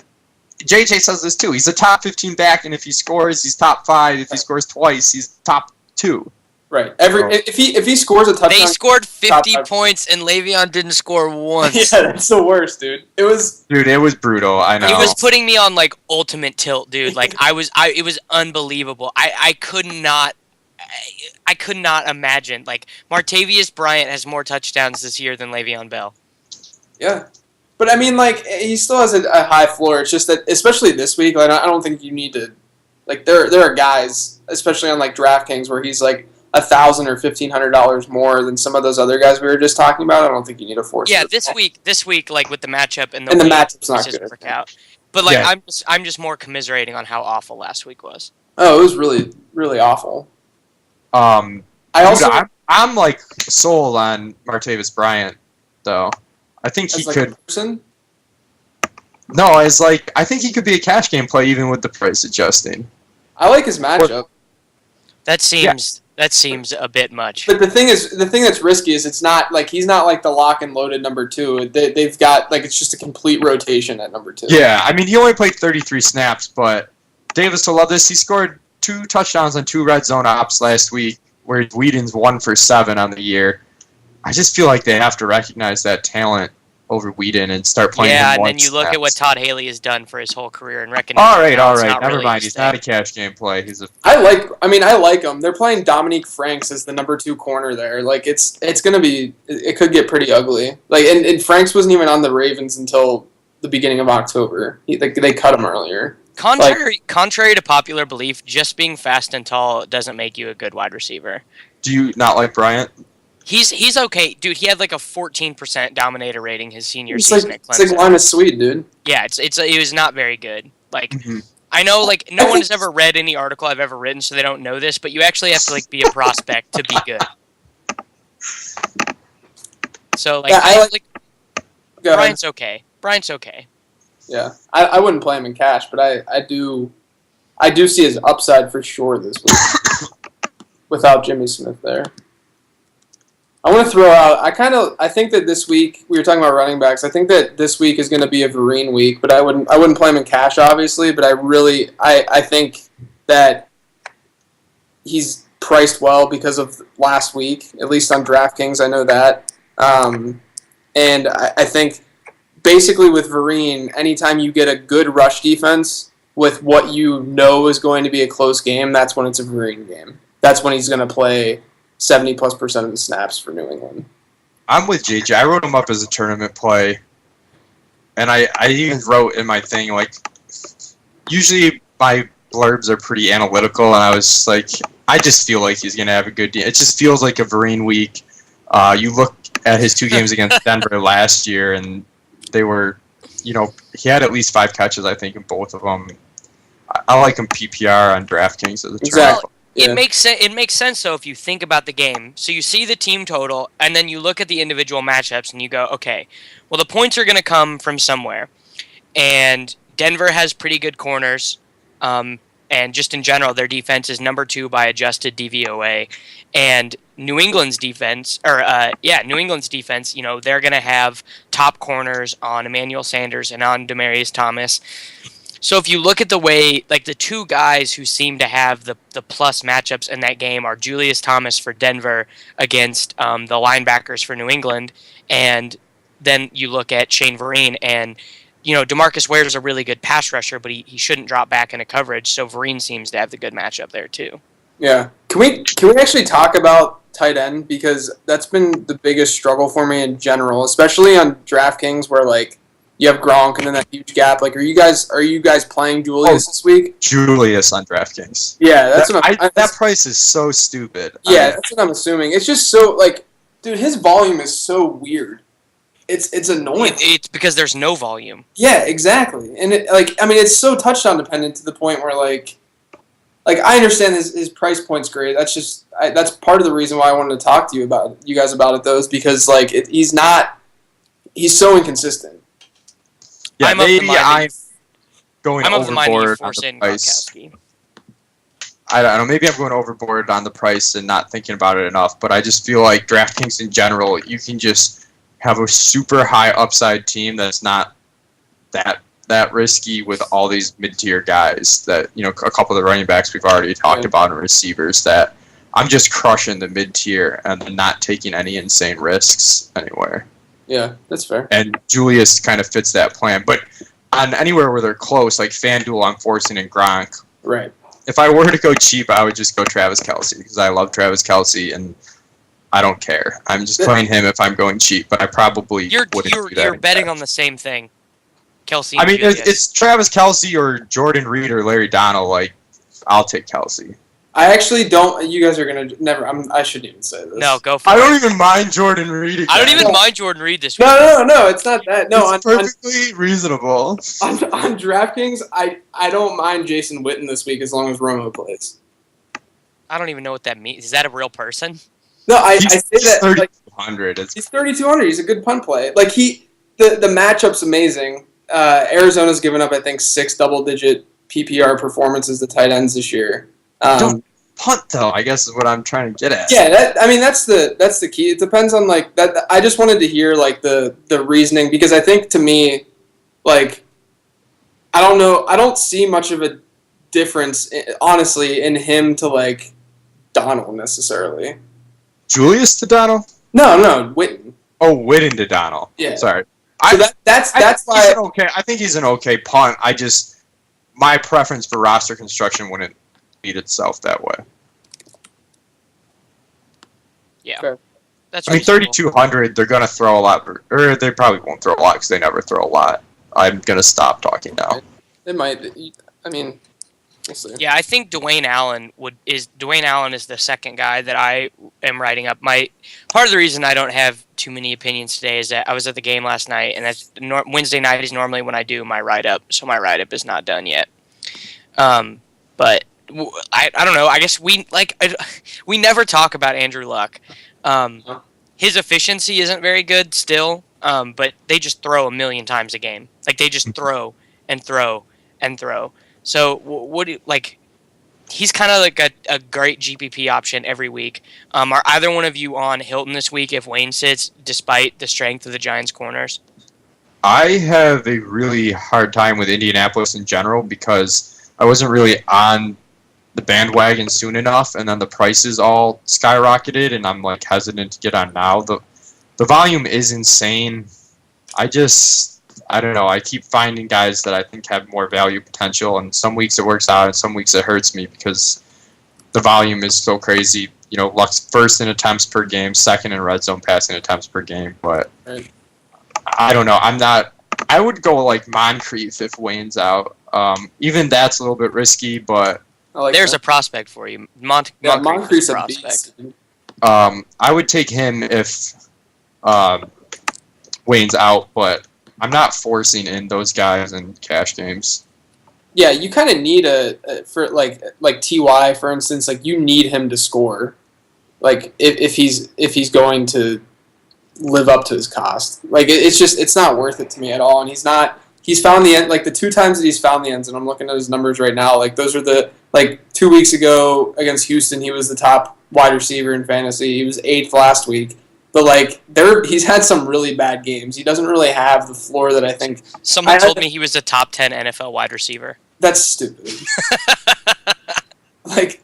JJ says this too, he's a top 15 back, and if he scores, he's top 5. If he scores twice, he's top 2. Right. Oh. If he scores a touchdown, They scored 50 top five. points and Le'Veon didn't score once. yeah, that's the worst, dude. It was Dude, it was brutal. I know. He was putting me on like ultimate tilt, dude. Like it was unbelievable. I could not imagine. Like Martavius Bryant has more touchdowns this year than Le'Veon Bell. yeah. But I mean, like he still has a high floor. It's just that, especially this week, like I don't think you need to. Like there are guys, especially on like DraftKings, where he's like $1,000 or $1,500 more than some of those other guys we were just talking about. I don't think you need to force. Yeah, it. this week, like with the matchup and the And the week, matchup's not it's just good. work out. But like Yeah. I'm just more commiserating on how awful last week was. Oh, it was really really awful. I I also I'm like sold on Martavis Bryant though. I think he as like could. a person. No, it's like I think he could be a cash game play even with the price adjusting. I like his matchup. That seems a bit much. But the thing that's risky is it's not like he's not like the lock and loaded number 2. They've got like it's just a complete rotation at number 2. Yeah, I mean he only played 33 snaps, but Davis will love this. He scored 2 touchdowns on 2 red zone ops last week, where Whedon's 1 for 7 on the year. I just feel like they have to recognize that talent over Whedon and start playing. Yeah, him and more then you look at what snaps. Todd Haley has done for his whole career and recognize. All right, it's not never really mind. his He's not a thing. cash game play. He's a I like him. They're playing Dominique Franks as the number 2 corner there. Like it could get pretty ugly. Like and Franks wasn't even on the Ravens until the beginning of October. They cut him earlier. Contrary to popular belief, just being fast and tall doesn't make you a good wide receiver. Do you not like Bryant? He's okay, dude. He had like a 14% dominator rating his senior It's season like at Clemson. Linus Swede, dude. Yeah, it was not very good. Like Mhm. I know, like no I one think- has ever read any article I've ever written, so they don't know this. But you actually have to like be a prospect to be good. So like, Yeah, I like- Go ahead. Brian's okay. Brian's okay. Yeah, I wouldn't play him in cash, but I do see his upside for sure this week without Jimmy Smith there. I want to throw out. I think that this week we were talking about running backs. I think that this week is going to be a Vereen week, but I wouldn't play him in cash, obviously. But I think that he's priced well because of last week, at least on DraftKings. I know that, and I think basically with Vereen, anytime you get a good rush defense with what you know is going to be a close game, that's when it's a Vereen game. That's when he's going to play 70+% of the snaps for New England. I'm with JJ. I wrote him up as a tournament play, and I even wrote in my thing like usually my blurbs are pretty analytical, and I was just like, I just feel like he's going to have a good game. It just feels like a Vereen week. You look at his 2 games against Denver last year, and they were, he had at least 5 catches, I think, in both of them. I like him PPR on DraftKings as a Exactly. It Yeah. makes sense though if you think about the game. So you see the team total, and then you look at the individual matchups, and you go, okay, well the points are going to come from somewhere, and Denver has pretty good corners, and just in general, their defense is number 2 by adjusted DVOA, and New England's defense, they're going to have top corners on Emmanuel Sanders and on Demaryius Thomas. So if you look at the way, like the 2 guys who seem to have the plus matchups in that game are Julius Thomas for Denver against the linebackers for New England, and then you look at Shane Vereen, and DeMarcus Ware is a really good pass rusher, but he shouldn't drop back into coverage, so Vereen seems to have the good matchup there too. Yeah. Can we actually talk about tight end, because that's been the biggest struggle for me in general, especially on DraftKings where like you have Gronk and then that huge gap. Like, are you guys playing Julius this week? Julius on DraftKings. Yeah, that's what that price is so stupid. Yeah, that's what I'm assuming. It's just so like, dude, his volume is so weird. It's annoying. It's because there's no volume. Yeah, exactly. And it's so touchdown dependent to the point where like I understand his price point's great. That's just that's part of the reason why I wanted to talk to you guys about it though, is because like he's so inconsistent. Yeah, I'm maybe I'm going of the mind that you overboard on force the in price. Gronkowski. I don't know. Maybe I'm going overboard on the price and not thinking about it enough. But I just feel like DraftKings in general, you can just have a super high upside team that's not that risky with all these mid-tier guys. That a couple of the running backs we've already talked about and receivers that I'm just crushing the mid-tier and not taking any insane risks anywhere. Yeah, that's fair. And Julius kind of fits that plan. But on anywhere where they're close, like FanDuel, I'm forcing in Gronk. Right. If I were to go cheap, I would just go Travis Kelce because I love Travis Kelce and I don't care. I'm just playing him if I'm going cheap, but I probably wouldn't do that. You're betting on the same thing, Kelce. I mean, it's Travis Kelce or Jordan Reed or Larry Donald. Like, I'll take Kelce. I actually don't. You guys are gonna never. I shouldn't even say this. No, go for I it. don't even mind Jordan Reed. Again. I don't even mind Jordan Reed this week. No, it's not that. No, it's perfectly reasonable. On DraftKings, I don't mind Jason Witten this week as long as Romo plays. I don't even know what that means. Is that a real person? No, I say that 3,200. He's 3,200. He's a good punt play. Like the matchup's amazing. Arizona's given up, I think, 6 double-digit PPR performances to tight ends this year. Don't punt though, I guess is what I'm trying to get at. Yeah, that's the key. It depends on like that. I just wanted to hear like the reasoning, because I think to me, like, I don't know, I don't see much of a difference honestly in him to like Donald necessarily. Julius to Donald? No, Witten. Oh, Witten to Donald. Yeah. Sorry. So that's why. I think he's an okay punt. My preference for roster construction wouldn't lead itself that way. Yeah. Fair. That's. I mean, 3,200. They're gonna throw a lot, or they probably won't throw a lot because they never throw a lot. I'm gonna stop talking now. It might. I mean, we'll see. Yeah, I think Dwayne Allen is the second guy that I am writing up. Part of the reason I don't have too many opinions today is that I was at the game last night, and that's Wednesday night is normally when I do my write up, so my write up is not done yet. But I don't know. I guess we never talk about Andrew Luck. His efficiency isn't very good still, but they just throw a million times a game. Like they just throw and throw and throw. So what do you, like? He's kind of like a great GPP option every week. Are either one of you on Hilton this week if Wayne sits, despite the strength of the Giants' corners? I have a really hard time with Indianapolis in general because I wasn't really on the bandwagon soon enough, and then the prices all skyrocketed, and I'm like hesitant to get on now. The volume is insane. I don't know. I keep finding guys that I think have more value potential, and some weeks it works out, and some weeks it hurts me because the volume is so crazy. Luck's first in attempts per game, second in red zone passing attempts per game, but Right. I don't know. I would go like Moncrief if Wayne's out. Even that's a little bit risky, but There's that. a prospect for you. Moncrief's a prospect. beast. Dude. I would take him if Wayne's out, but I'm not forcing in those guys in cash games. Yeah, you kind of need for like Ty, for instance. Like you need him to score. Like if he's going to live up to his cost. Like it's not worth it to me at all. And he's not. He's found the end. Like the 2 times that he's found the ends, and I'm looking at his numbers right now. Like those are the 2 weeks ago against Houston, he was the top wide receiver in fantasy. He was 8th last week. But he's had some really bad games. He doesn't really have the floor that I think. Someone told me he was a top 10 NFL wide receiver. That's stupid. I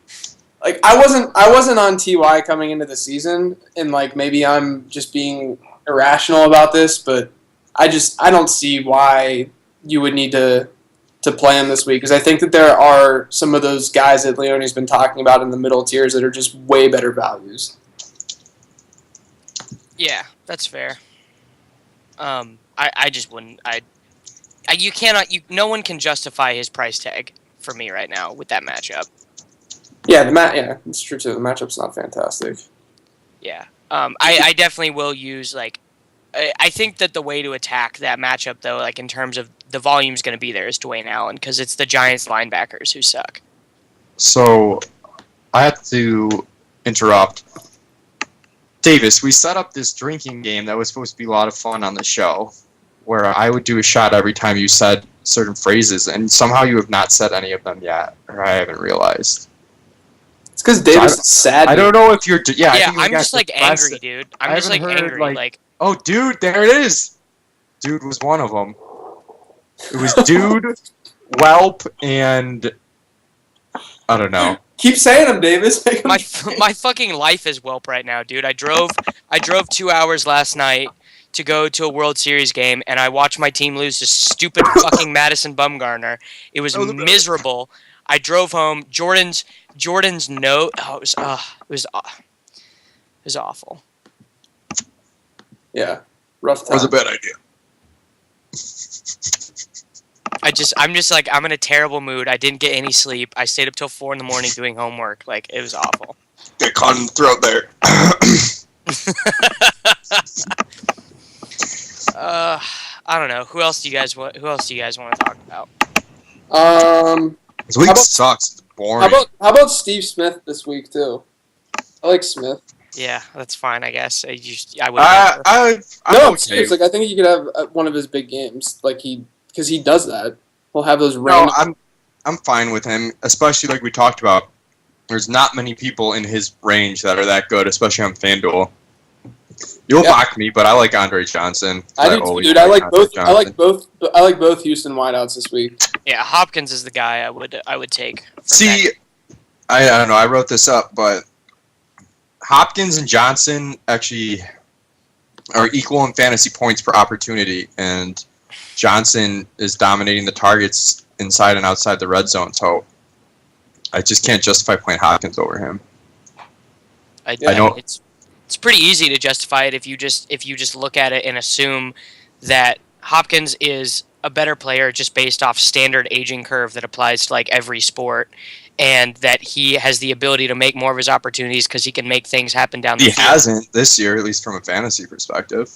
wasn't on Ty coming into the season, and maybe I'm just being irrational about this, but I don't see why you would need to play him this week, because I think that there are some of those guys that Leone's been talking about in the middle tiers that are just way better values. Yeah, that's fair. I just wouldn't. You cannot. No one can justify his price tag for me right now with that matchup. Yeah, yeah, it's true too. The matchup's not fantastic. Yeah. I definitely will use I think that the way to attack that matchup though, in terms of the volume's going to be there, is Dwayne Allen, because it's the Giants linebackers who suck. So I have to interrupt. Davis, we set up this drinking game that was supposed to be a lot of fun on the show, where I would do a shot every time you said certain phrases, and somehow you have not said any of them yet, or I haven't realized. It's because Davis is sad. I don't know if you're... Yeah, I'm just angry, dude. I'm just angry. Oh, dude, there it is. Dude was one of them. It was Dude, Whelp, and... I don't know. Keep saying them, Davis. My fucking life is Whelp right now, dude. I drove 2 hours last night to go to a World Series game, and I watched my team lose to stupid fucking Madison Bumgarner. It was miserable. I drove home. Jordan's note. Oh, it was awful. Yeah, rough time. That was a bad idea. I'm just I'm in a terrible mood. I didn't get any sleep. I stayed up till 4 in the morning doing homework. It was awful. Get caught in the throat there. I don't know. Who else do you guys want to talk about? This week sucks. It's boring. How about Steve Smith this week too? I like Smith. Yeah, that's fine. I guess I would. No, seriously. I think he could have one of his big games, because he does that. He'll have those random... No, I'm fine with him, especially like we talked about. There's not many people in his range that are that good, especially on FanDuel. You'll mock me, but I like Andre Johnson. I do too, dude. I like both Houston wideouts this week. Yeah, Hopkins is the guy I would take. See, I don't know. I wrote this up, but Hopkins and Johnson actually are equal in fantasy points per opportunity, and Johnson is dominating the targets inside and outside the red zone, so I just can't justify playing Hopkins over him. I don't. It's pretty easy to justify it if you just look at it and assume that Hopkins is a better player just based off standard aging curve that applies to every sport, and that he has the ability to make more of his opportunities because he can make things happen down the field. He hasn't this year, at least from a fantasy perspective.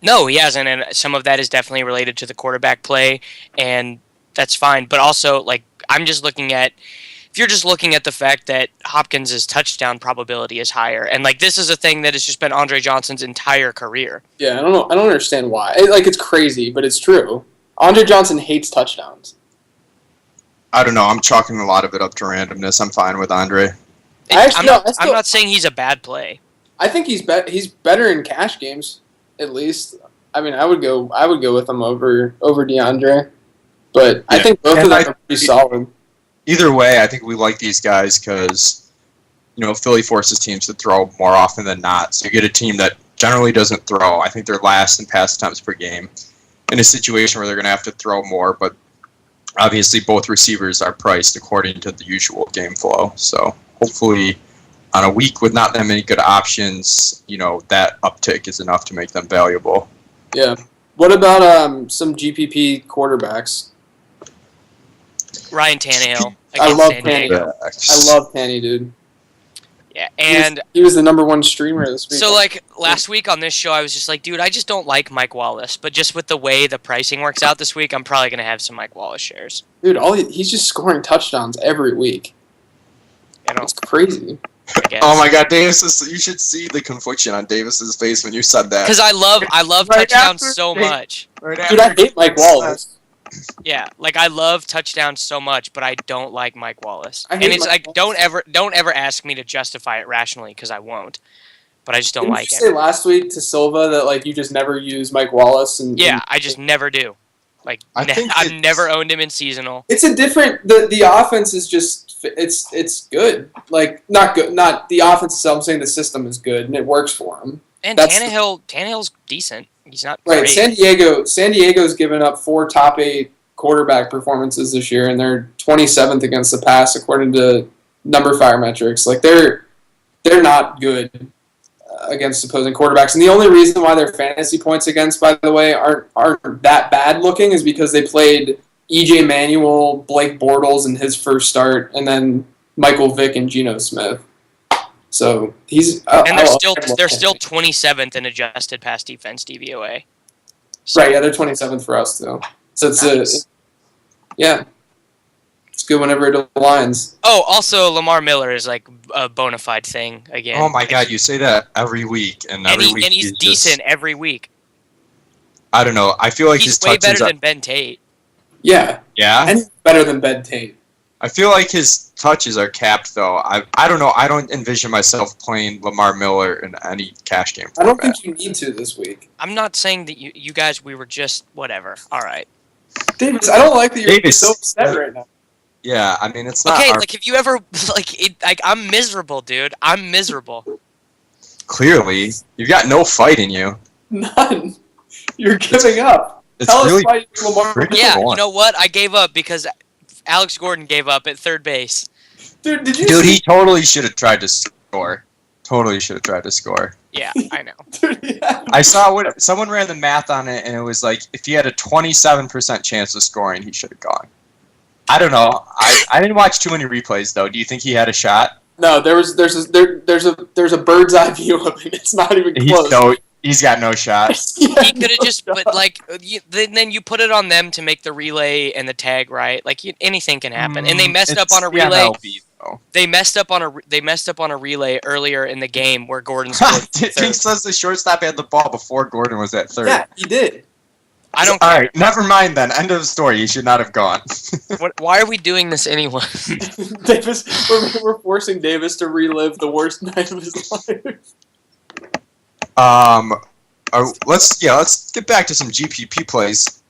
No, he hasn't, and some of that is definitely related to the quarterback play, and that's fine. But also, I'm just looking at... If you're just looking at the fact that Hopkins' touchdown probability is higher, and this is a thing that has just been Andre Johnson's entire career. Yeah, I don't know. I don't understand why. It's crazy, but it's true. Andre Johnson hates touchdowns. I don't know. I'm chalking a lot of it up to randomness. I'm fine with Andre. I'm not saying he's a bad play. I think he's better in cash games, at least. I mean, I would go with him over DeAndre, but I think both of them are pretty solid. Either way, I think we like these guys because, Philly forces teams to throw more often than not. So you get a team that generally doesn't throw. I think they're last in pass attempts per game in a situation where they're going to have to throw more. But obviously, both receivers are priced according to the usual game flow. So hopefully, on a week with not that many good options, that uptick is enough to make them valuable. Yeah. What about some GPP quarterbacks? Ryan Tannehill I against love San Diego. I love Tanny, dude. Yeah, and He was the #1 streamer this week. so like last week on this show, I was just like, dude, I just don't like Mike Wallace. But just with the way the pricing works out this week, I'm probably gonna have some Mike Wallace shares. Dude, he's just scoring touchdowns every week. You know, It's crazy. I guess. Oh my God, Davis! You should see the confliction on Davis's face when you said that. Because I love Right touchdowns after so they- much. Right Dude, I after hate Mike Davis Wallace. Yeah, like I love touchdowns so much, but I don't like Mike Wallace. I hate And it's Mike like Wallace. don't ever ask me to justify it rationally because I won't. But I just don't Didn't like you it. say last week to Silva that like you just never use Mike Wallace? Yeah, I just never do. Like I think I've it's- never owned him in seasonal. It's a different. The offense is just it's good. Like not good. Not the offense itself. I'm saying the system is good and it works for him. And That's- Tannehill's decent. He's not Right. great. San Diego's given up 4 top 8 quarterback performances this year, and they're 27th against the pass according to number fire metrics. Like they're not good against opposing quarterbacks, and the only reason why their fantasy points against, by the way, aren't that bad looking is because they played EJ Manuel, Blake Bortles in his first start, and then Michael Vick and Geno Smith. So he's And they're still 27th in adjusted pass defense DVOA. So, right. Yeah, they're 27th for us too. So Nice. It's good whenever it aligns. Oh, also Lamar Miller is like a bona fide thing again. Oh my God, you say that every week, and every week he's decent every week. I don't know. I feel like He's his way touches. better than Ben Tate. Yeah, Yeah, and he's better than Ben Tate. I feel like his touches are capped though. I don't know. I don't envision myself playing Lamar Miller in any cash game. I don't format. think you need to this week. I'm not saying that you guys we were just whatever. All right. Davis, I don't like that you're Davis. so upset right now. Yeah, I mean it's not Okay, our- like if you ever like I'm miserable, dude. I'm miserable. clearly you've got no fight in you. None. You're giving up. It's Tell really us why you Lamar. pretty Yeah, boring. you know what? I gave up because Alex Gordon gave up at third base. Dude, did you Dude, see? he totally should have tried to score. Totally should have tried to score. Yeah, I know. Dude, yeah. I saw what someone ran the math on it, and it was like if he had a 27% chance of scoring, he should have gone. I don't know. I didn't watch too many replays though. Do you think he had a shot? No, there's a bird's eye view of it. It's not even close. He's got no shot. Yeah, He could have no just, shot. but like, then you put it on them to make the relay and the tag right. Like anything can happen, and they messed up on a It's the relay. MLB, though. They messed up on a relay earlier in the game where Gordon scored. He third. says the shortstop had the ball before Gordon was at third. Yeah, he did. I don't. All right, never mind then. End of story. He should not have gone. Why are we doing this anyway? Davis, we're forcing Davis to relive the worst night of his life. Let's get back to some GPP plays.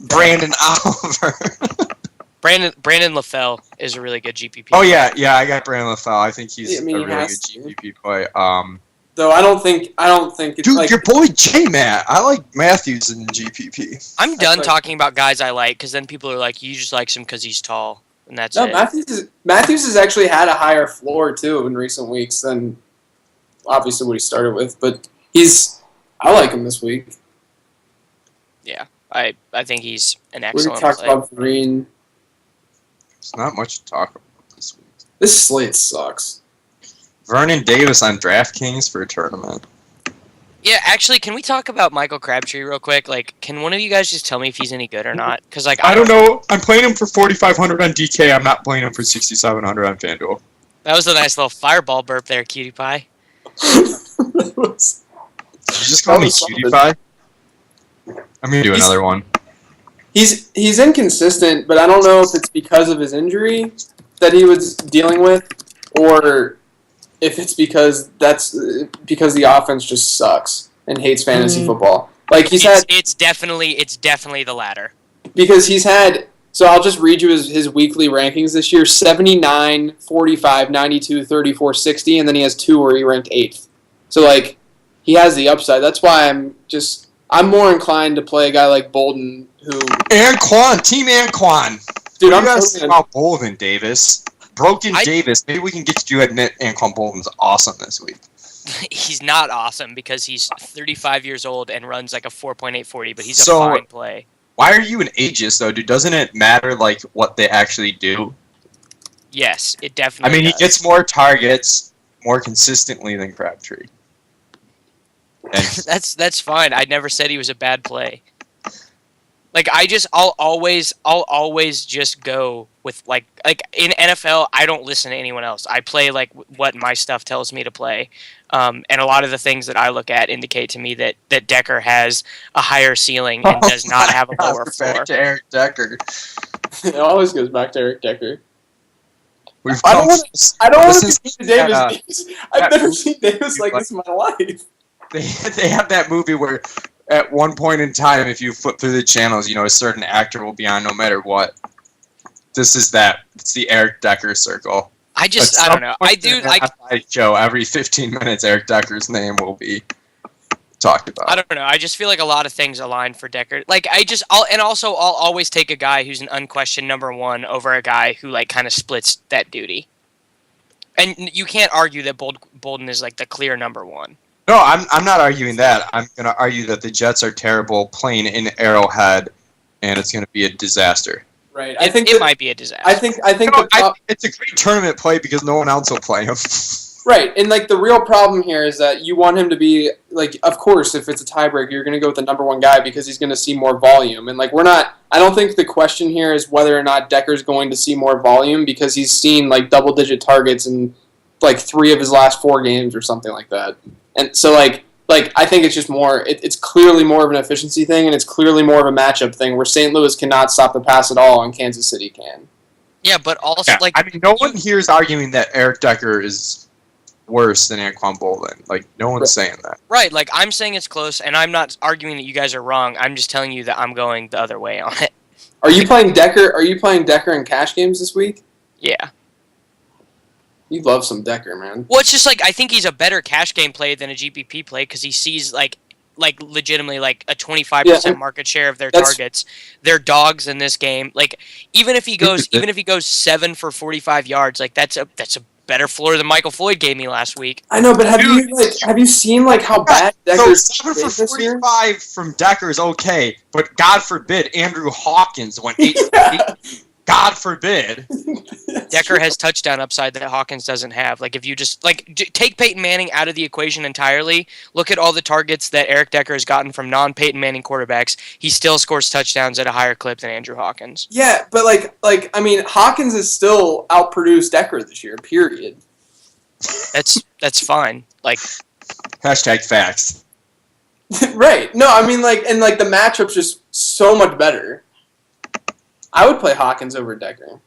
Brandon Oliver. Brandon LaFell is a really good GPP. Oh yeah, I got Brandon LaFell. I think he's I mean, a he really good has to. GPP play. Though I don't think it's Dude, like your boy J Matt. I like Matthews in GPP. I'm done like- talking about guys I like because then people are like, you just like him because he's tall, and that's no. it. Matthews has actually had a higher floor too in recent weeks than obviously what he started with, but I like him this week. Yeah, I think he's an We excellent talked play. about Green. There's not much to talk about this week. This slate sucks. Vernon Davis on DraftKings for a tournament. Yeah, actually, can we talk about Michael Crabtree real quick? Like, can one of you guys just tell me if he's any good or not? Because like I don't know. I'm playing him for 4,500 on DK. I'm not playing him for 6,700 on FanDuel. That was a nice little fireball burp there, cutie pie. Did you just call That me was cutie solid. pie? I'm gonna do another one. He's inconsistent, but I don't know if it's because of his injury that he was dealing with, or if it's because the offense just sucks and hates fantasy football. Like It's definitely the latter. because he's had. So I'll just read you his weekly rankings this year: 79, 45, 92, 34, 60, and then he has 2 where he ranked 8th. So like he has the upside. That's why I'm more inclined to play a guy like Bolden, who Anquan, Team Anquan. dude, I'm I'm gonna totally- say about Bolden Davis. Broken I- Davis. Maybe we can get you to admit Anquan Bolden's awesome this week. He's not awesome because he's 35 years old and runs like a 4.840, but he's So- a fine play. Why are you an ageist though, dude? Doesn't it matter like what they actually do? Yes, it I definitely mean, he does. gets more targets more consistently than Crabtree. And That's fine. I never said he was a bad play. Like I'll always just go with like in NFL. I don't listen to anyone else. I play like what my stuff tells me to play, and a lot of the things that I look at indicate to me that Decker has a higher ceiling and does not have a God, lower we're floor. back to Eric Decker. It always goes back to Eric Decker. We've I come. don't want this to is- be Davis. uh, I've that never seen Davis like like- this in my life. They have that movie where at one point in time, if you flip through the channels, a certain actor will be on no matter what. This is that. It's the Eric Decker circle. I don't know. I do like. Joe, every 15 minutes, Eric Decker's name will be talked about. I don't know. I just feel like a lot of things align for Decker. Like I'll always take a guy who's an unquestioned number one over a guy who like kind of splits that duty. And you can't argue that Bolden is like the clear number one. No, I'm not arguing that. I'm going to argue that the Jets are terrible playing in Arrowhead, and it's going to be a disaster. Right. I think it might be a disaster. I think I think it's a great tournament play because no one else will play him. Right, and like the real problem here is that you want him to be like, of course, if it's a tiebreaker, you're going to go with the number one guy because he's going to see more volume. And like I don't think the question here is whether or not Decker's going to see more volume because he's seen like double-digit targets in like 3 of his last 4 games or something like that. And so like I think it's just more. It's clearly more of an efficiency thing, and it's clearly more of a matchup thing where St. Louis cannot stop the pass at all, and Kansas City can. Yeah, but also like I mean, no one here is arguing that Eric Decker is worse than Anquan Bolden. Like, no one's saying that. right. Like I'm saying it's close, and I'm not arguing that you guys are wrong. I'm just telling you that I'm going the other way on it. Are you playing Decker? Are you playing Decker in cash games this week? Yeah. You love some Decker, man. Well, it's just like I think he's a better cash game play than a GPP play because he sees like legitimately like a 25% market share of their targets. They're dogs in this game. Like even if he goes 7 for 45 yards, like that's a better floor than Michael Floyd gave me last week. I know, but have you seen like how bad Decker's so 7 for 45 from Decker is okay, but God forbid Andrew Hawkins went 8 for 8. God forbid. Decker has touchdown upside that Hawkins doesn't have. Like if you just take Peyton Manning out of the equation entirely, look at all the targets that Eric Decker has gotten from non-Peyton Manning quarterbacks. He still scores touchdowns at a higher clip than Andrew Hawkins. Yeah, but like I mean, Hawkins has still outproduced Decker this year. Period. That's fine. Like hashtag facts. Right. No, I mean like the matchup's just so much better. I would play Hawkins over Decker,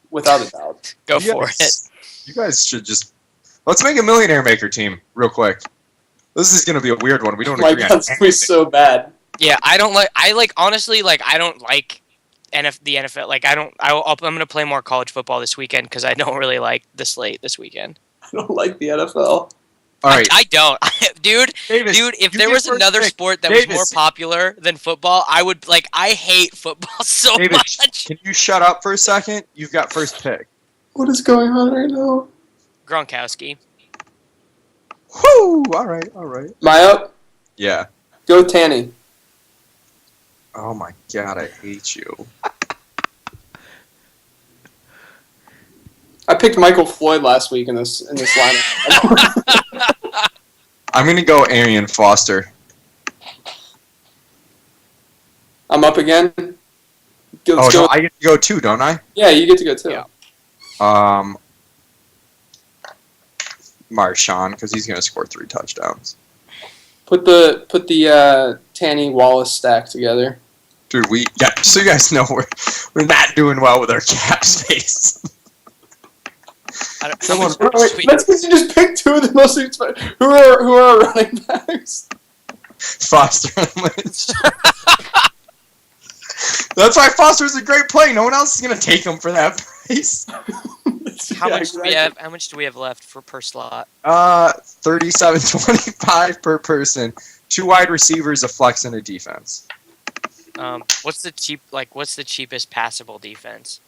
without a doubt. Go for it. You guys should just let's make a Millionaire Maker team real quick. This is going to be a weird one. We don't agree on anything. That's so bad. Yeah, honestly like I don't like the NFL. Like I'm going to play more college football this weekend because I don't really like the slate this weekend. I don't like the NFL. All right. I don't. Dude, Davis, if there was another sport that was more popular than football, I would I hate football so much. Can you shut up for a second? You've got first pick. What is going on right now? Gronkowski. Whoo! All right. My up? Yeah. Go Tanny. Oh my God, I hate you. I picked Michael Floyd last week in this lineup. I'm gonna go Arian Foster. I'm up again. Let's go. No, I get to go too, don't I? Yeah, you get to go too. Yeah. Marshawn, because he's gonna score 3 touchdowns. Put the Tanny Wallace stack together. Dude, so you guys know we're not doing well with our cap space. That's because you just picked 2 of the most expensive. Who are running backs? Foster and Lynch. That's why Foster's a great play. No one else is gonna take him for that price. How much do we have left per slot? 37.25 per person. 2 wide receivers, a flex, and a defense. What's the cheapest passable defense?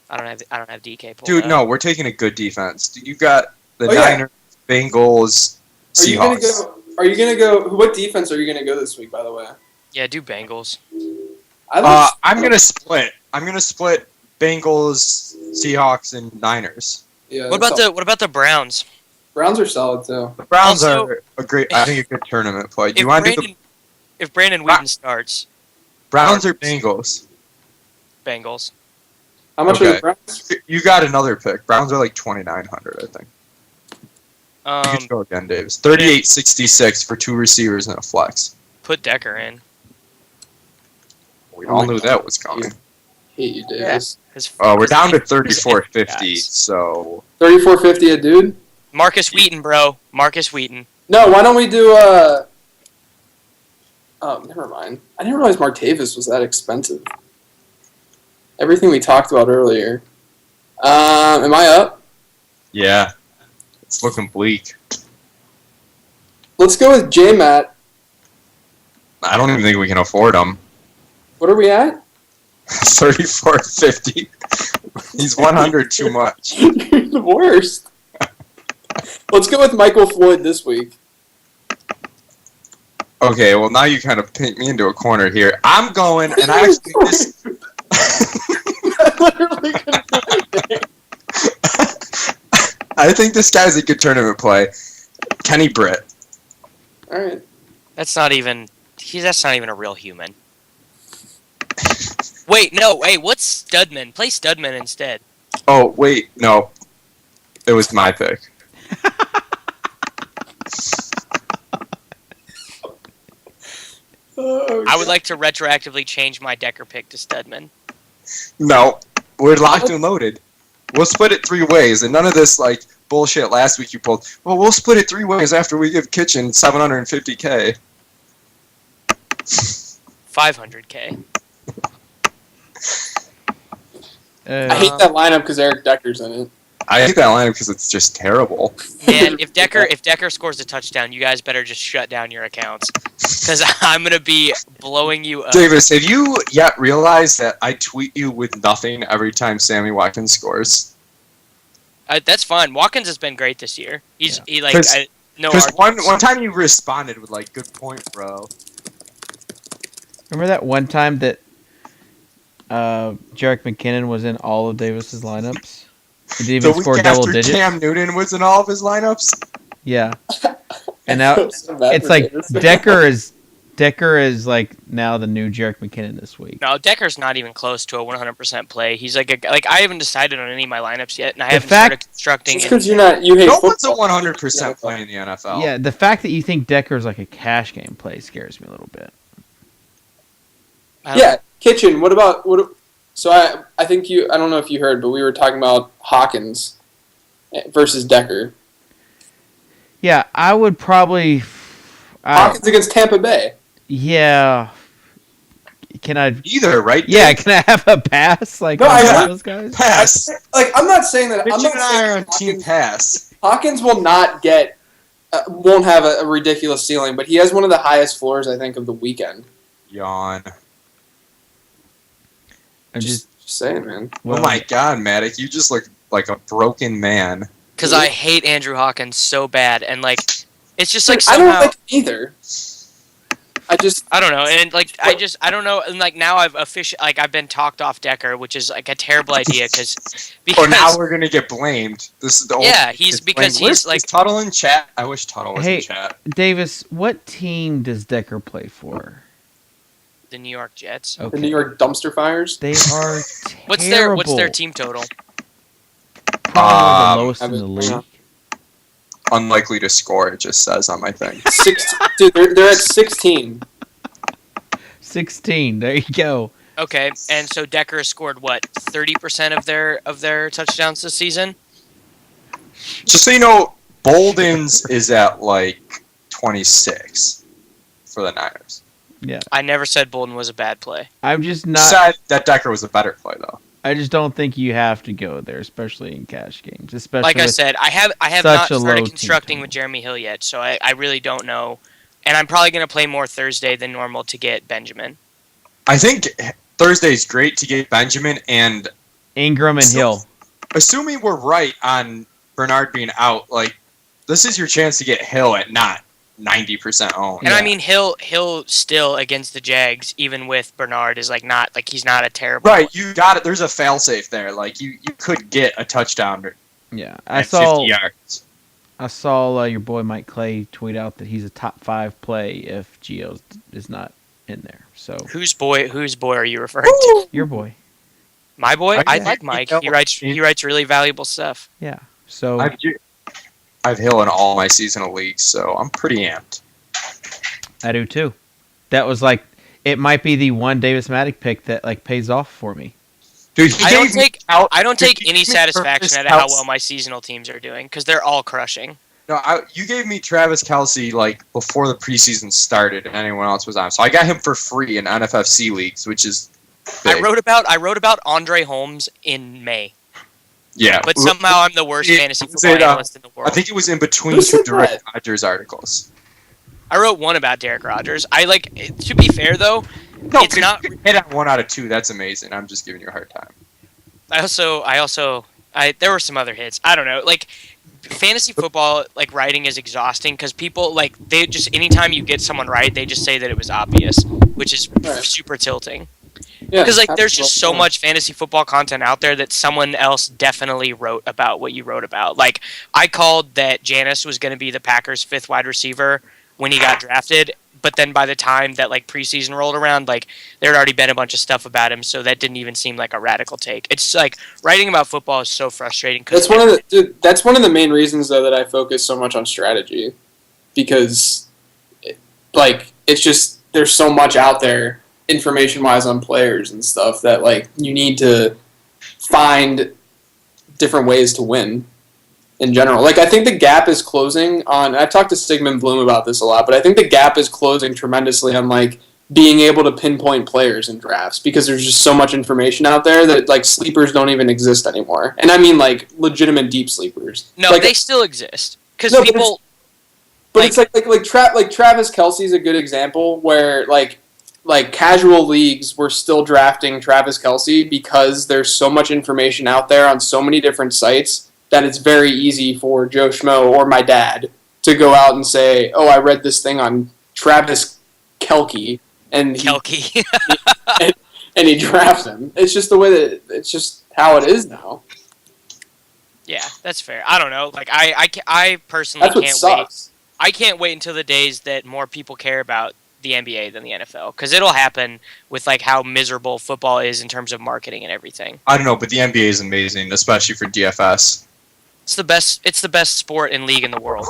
I don't have DK pulled Dude, up. no, we're taking a good defense. You got the Niners, Bengals, Seahawks. Are you gonna go? What defense are you gonna go this week? By the way. Yeah, do Bengals. I'm gonna split. I'm gonna split Bengals, Seahawks, and Niners. Yeah. What about the Browns? Browns are solid too. The Browns Also, are a great. I think a good tournament play. Do If you want to do the Brandon Wheaton starts, Browns or Bengals? Bengals. How much are Okay. the Browns? You got another pick. Browns are like 2,900, I think. You can go again, Davis. 38.66 for 2 receivers and a flex. Put Decker in. We all knew that was coming. Hate you, Davis. We're down to his 34.50. guys. So 34.50 a dude. Marcus Wheaton, bro. Marcus Wheaton. No, why don't we do Oh, never mind. I didn't realize Martavis was that expensive. Everything we talked about earlier. Am I up? yeah, it's looking bleak. Let's go with J-Matt. I don't even think we can afford him. What are we at? 34.50. He's 100 too much. You're the worst. Let's go with Michael Floyd this week. Okay, well now you kind of paint me into a corner here. I'm going, and I actually this. I literally couldn't do anything. I think this guy's a good tournament play. Kenny Britt. All right. That's not even a real human. Wait, no, hey, what's Studman? Play Studman instead. Oh wait, no, it was my pick. Oh, I would like to retroactively change my Decker pick to Studman. No, we're locked and loaded. We'll split it 3 ways, and none of this like bullshit last week you pulled. Well, we'll split it 3 ways after we give Kitchen 750K. 500K. I hate that lineup because Eric Decker's in it. I hate that lineup because it's just terrible. Man, if Decker scores a touchdown, you guys better just shut down your accounts, because I'm gonna be blowing you up. Davis, have you yet realized that I tweet you with nothing every time Sammy Watkins scores? That's fine. Watkins has been great this year. He like no. Because arguments. one time you responded with like, "Good point, bro." Remember that one time that Jerick McKinnon was in all of Davis's lineups? He didn't even score double digits. Cam Newton was in all of his lineups. Yeah, and now So bad it's for like Davis. Decker is like now the new Jerick McKinnon this week. No, Decker's not even close to a 100% play. He's like I haven't decided on any of my lineups yet, and I haven't started constructing. Just because you hate No one's a football. 100% play in the NFL. Yeah, the fact that you think Decker is like a cash game play scares me a little bit. Yeah, Kitchen. What about what? So I think you. I don't know if you heard, but we were talking about Hawkins versus Decker. Yeah, I would probably. Hawkins against Tampa Bay. Yeah. Can I? Either, right? Yeah, can I have a pass? Like No, on I- those guys? Pass. Like I'm not saying that. I'm Kitchen not and I are saying on team Hawkins, pass. Hawkins will not get. Won't have a ridiculous ceiling, but he has one of the highest floors I think of the weekend. Yawn. I'm Just saying, man. well, Oh my God, Maddox, you just look like a broken man. Because I hate Andrew Hawkins so bad, and like it's just like I somehow don't like him either. I don't know, and like I don't know, and like now I've been talked off Decker, which is like a terrible idea because Oh, now we're gonna get blamed. This is the Yeah, only- he's it's because blamed. he's Where's like Tuttle in chat. I wish Tuttle was Hey. in chat. Davis, what team does Decker play for? the New York Jets. Okay. The New York dumpster fires. They are What's terrible. their team total? Probably the lowest in the yeah. league. Unlikely to score. It just says on my thing. Dude, they're at 16. 16. There you go. Okay, and so Decker has scored what 30% of their touchdowns this season. Just so you know, Bolden's is at like 26 for the Niners. Yeah. I never said Bolden was a bad play. I'm just not. Said that Decker was a better play though. I just don't think you have to go there, especially in cash games. Especially Like I with- said, I have such not a low started team constructing total. with Jeremy Hill yet, so I really don't know. And I'm probably going to play more Thursday than normal to get Benjamin. I think Thursday's great to get Benjamin, and Ingram and So- Hill. assuming we're right on Bernard being out, like this is your chance to get Hill at not 90% owned. And I mean, he'll still against the Jags, even with Bernard, is like not like he's not a terrible. Right, you got it. There's a fail-safe there. Like you could get a touchdown Yeah, at 50 yards. I saw your boy Mike Clay tweet out that he's a top 5 play if Gio is not in there. So Whose boy are you referring to? your boy. My boy? I Yeah. like Mike. He writes really valuable stuff. Yeah. So I've Hill in all my seasonal leagues, so I'm pretty amped. I do too. That was like it might be the one Davis Maddock pick that like pays off for me. Dude, I don't take any satisfaction at how well my seasonal teams are doing because they're all crushing. No, you gave me Travis Kelce like before the preseason started and anyone else was on, so I got him for free in NFFC leagues, which is big. I wrote about Andre Holmes in May. Yeah, But somehow I'm the worst fantasy football analyst in the world. I think it was in between two Derek Rodgers articles. I wrote one about Derek Rodgers. To be fair though, No, it's not. Hit on 1 out of 2. That's amazing. I'm just giving you a hard time. There were some other hits. I don't know. Like fantasy football, like writing is exhausting because people they just anytime you get someone right, they just say that it was obvious, which is super tilting. Yeah, Because there's just so much fantasy football content out there that someone else definitely wrote about what you wrote about. Like I called that Janis was going to be the Packers' 5th wide receiver when he got drafted, but then by the time that preseason rolled around, there had already been a bunch of stuff about him, so that didn't even seem like a radical take. It's writing about football is so frustrating. That's one of the main reasons though that I focus so much on strategy, because it's just there's so much out there information-wise on players and stuff that you need to find different ways to win in general. I think the gap is closing on, I've talked to Sigmund Bloom about this a lot, but I think the gap is closing tremendously on being able to pinpoint players in drafts, because there's just so much information out there that sleepers don't even exist anymore. And I mean legitimate deep sleepers. No, they still exist. Because people... But it's Travis Kelce's a good example where casual leagues were still drafting Travis Kelce because there's so much information out there on so many different sites that it's very easy for Joe Schmo or my dad to go out and say, oh, I read this thing on Travis Kelce, and and he drafts him. It's just the way that it's just how it is now. Yeah, that's fair. I don't know. I personally can't wait. I can't wait until the days that more people care about the NBA than the NFL, because it'll happen with how miserable football is in terms of marketing and everything. I don't know, but the NBA is amazing, especially for DFS. It's the best. It's the best sport and league in the world.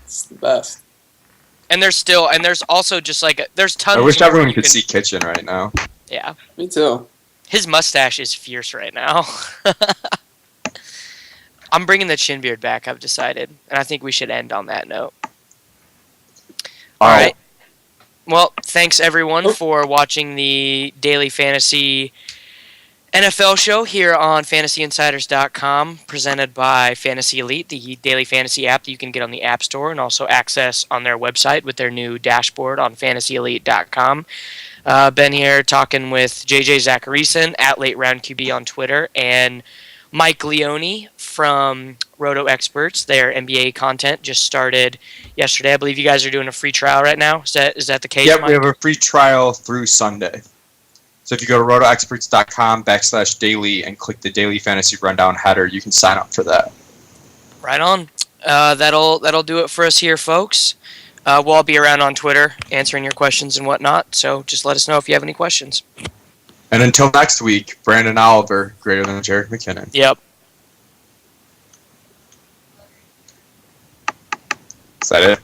It's the best. And there's also just there's tons. I wish everyone could see Kitchen right now. Yeah, me too. His mustache is fierce right now. I'm bringing the chin beard back. I've decided, and I think we should end on that note. All right. Well, thanks everyone for watching the Daily Fantasy NFL show here on FantasyInsiders.com, presented by FantasyElite, the daily fantasy app that you can get on the App Store and also access on their website with their new dashboard on FantasyElite.com. Been here talking with JJ Zacharyson at Late Round QB on Twitter, and Mike Leone from Roto Experts. Their NBA content just started yesterday. I believe you guys are doing a free trial right now. Is that the case? Yeah, we have a free trial through Sunday. So if you go to rotoexperts.com/daily and click the Daily Fantasy Rundown header, you can sign up for that. Right on. That'll do it for us here, folks. We'll all be around on Twitter answering your questions and whatnot, so just let us know if you have any questions. And until next week, Brandon Oliver, greater than Jared McKinnon. Yep. Is that it?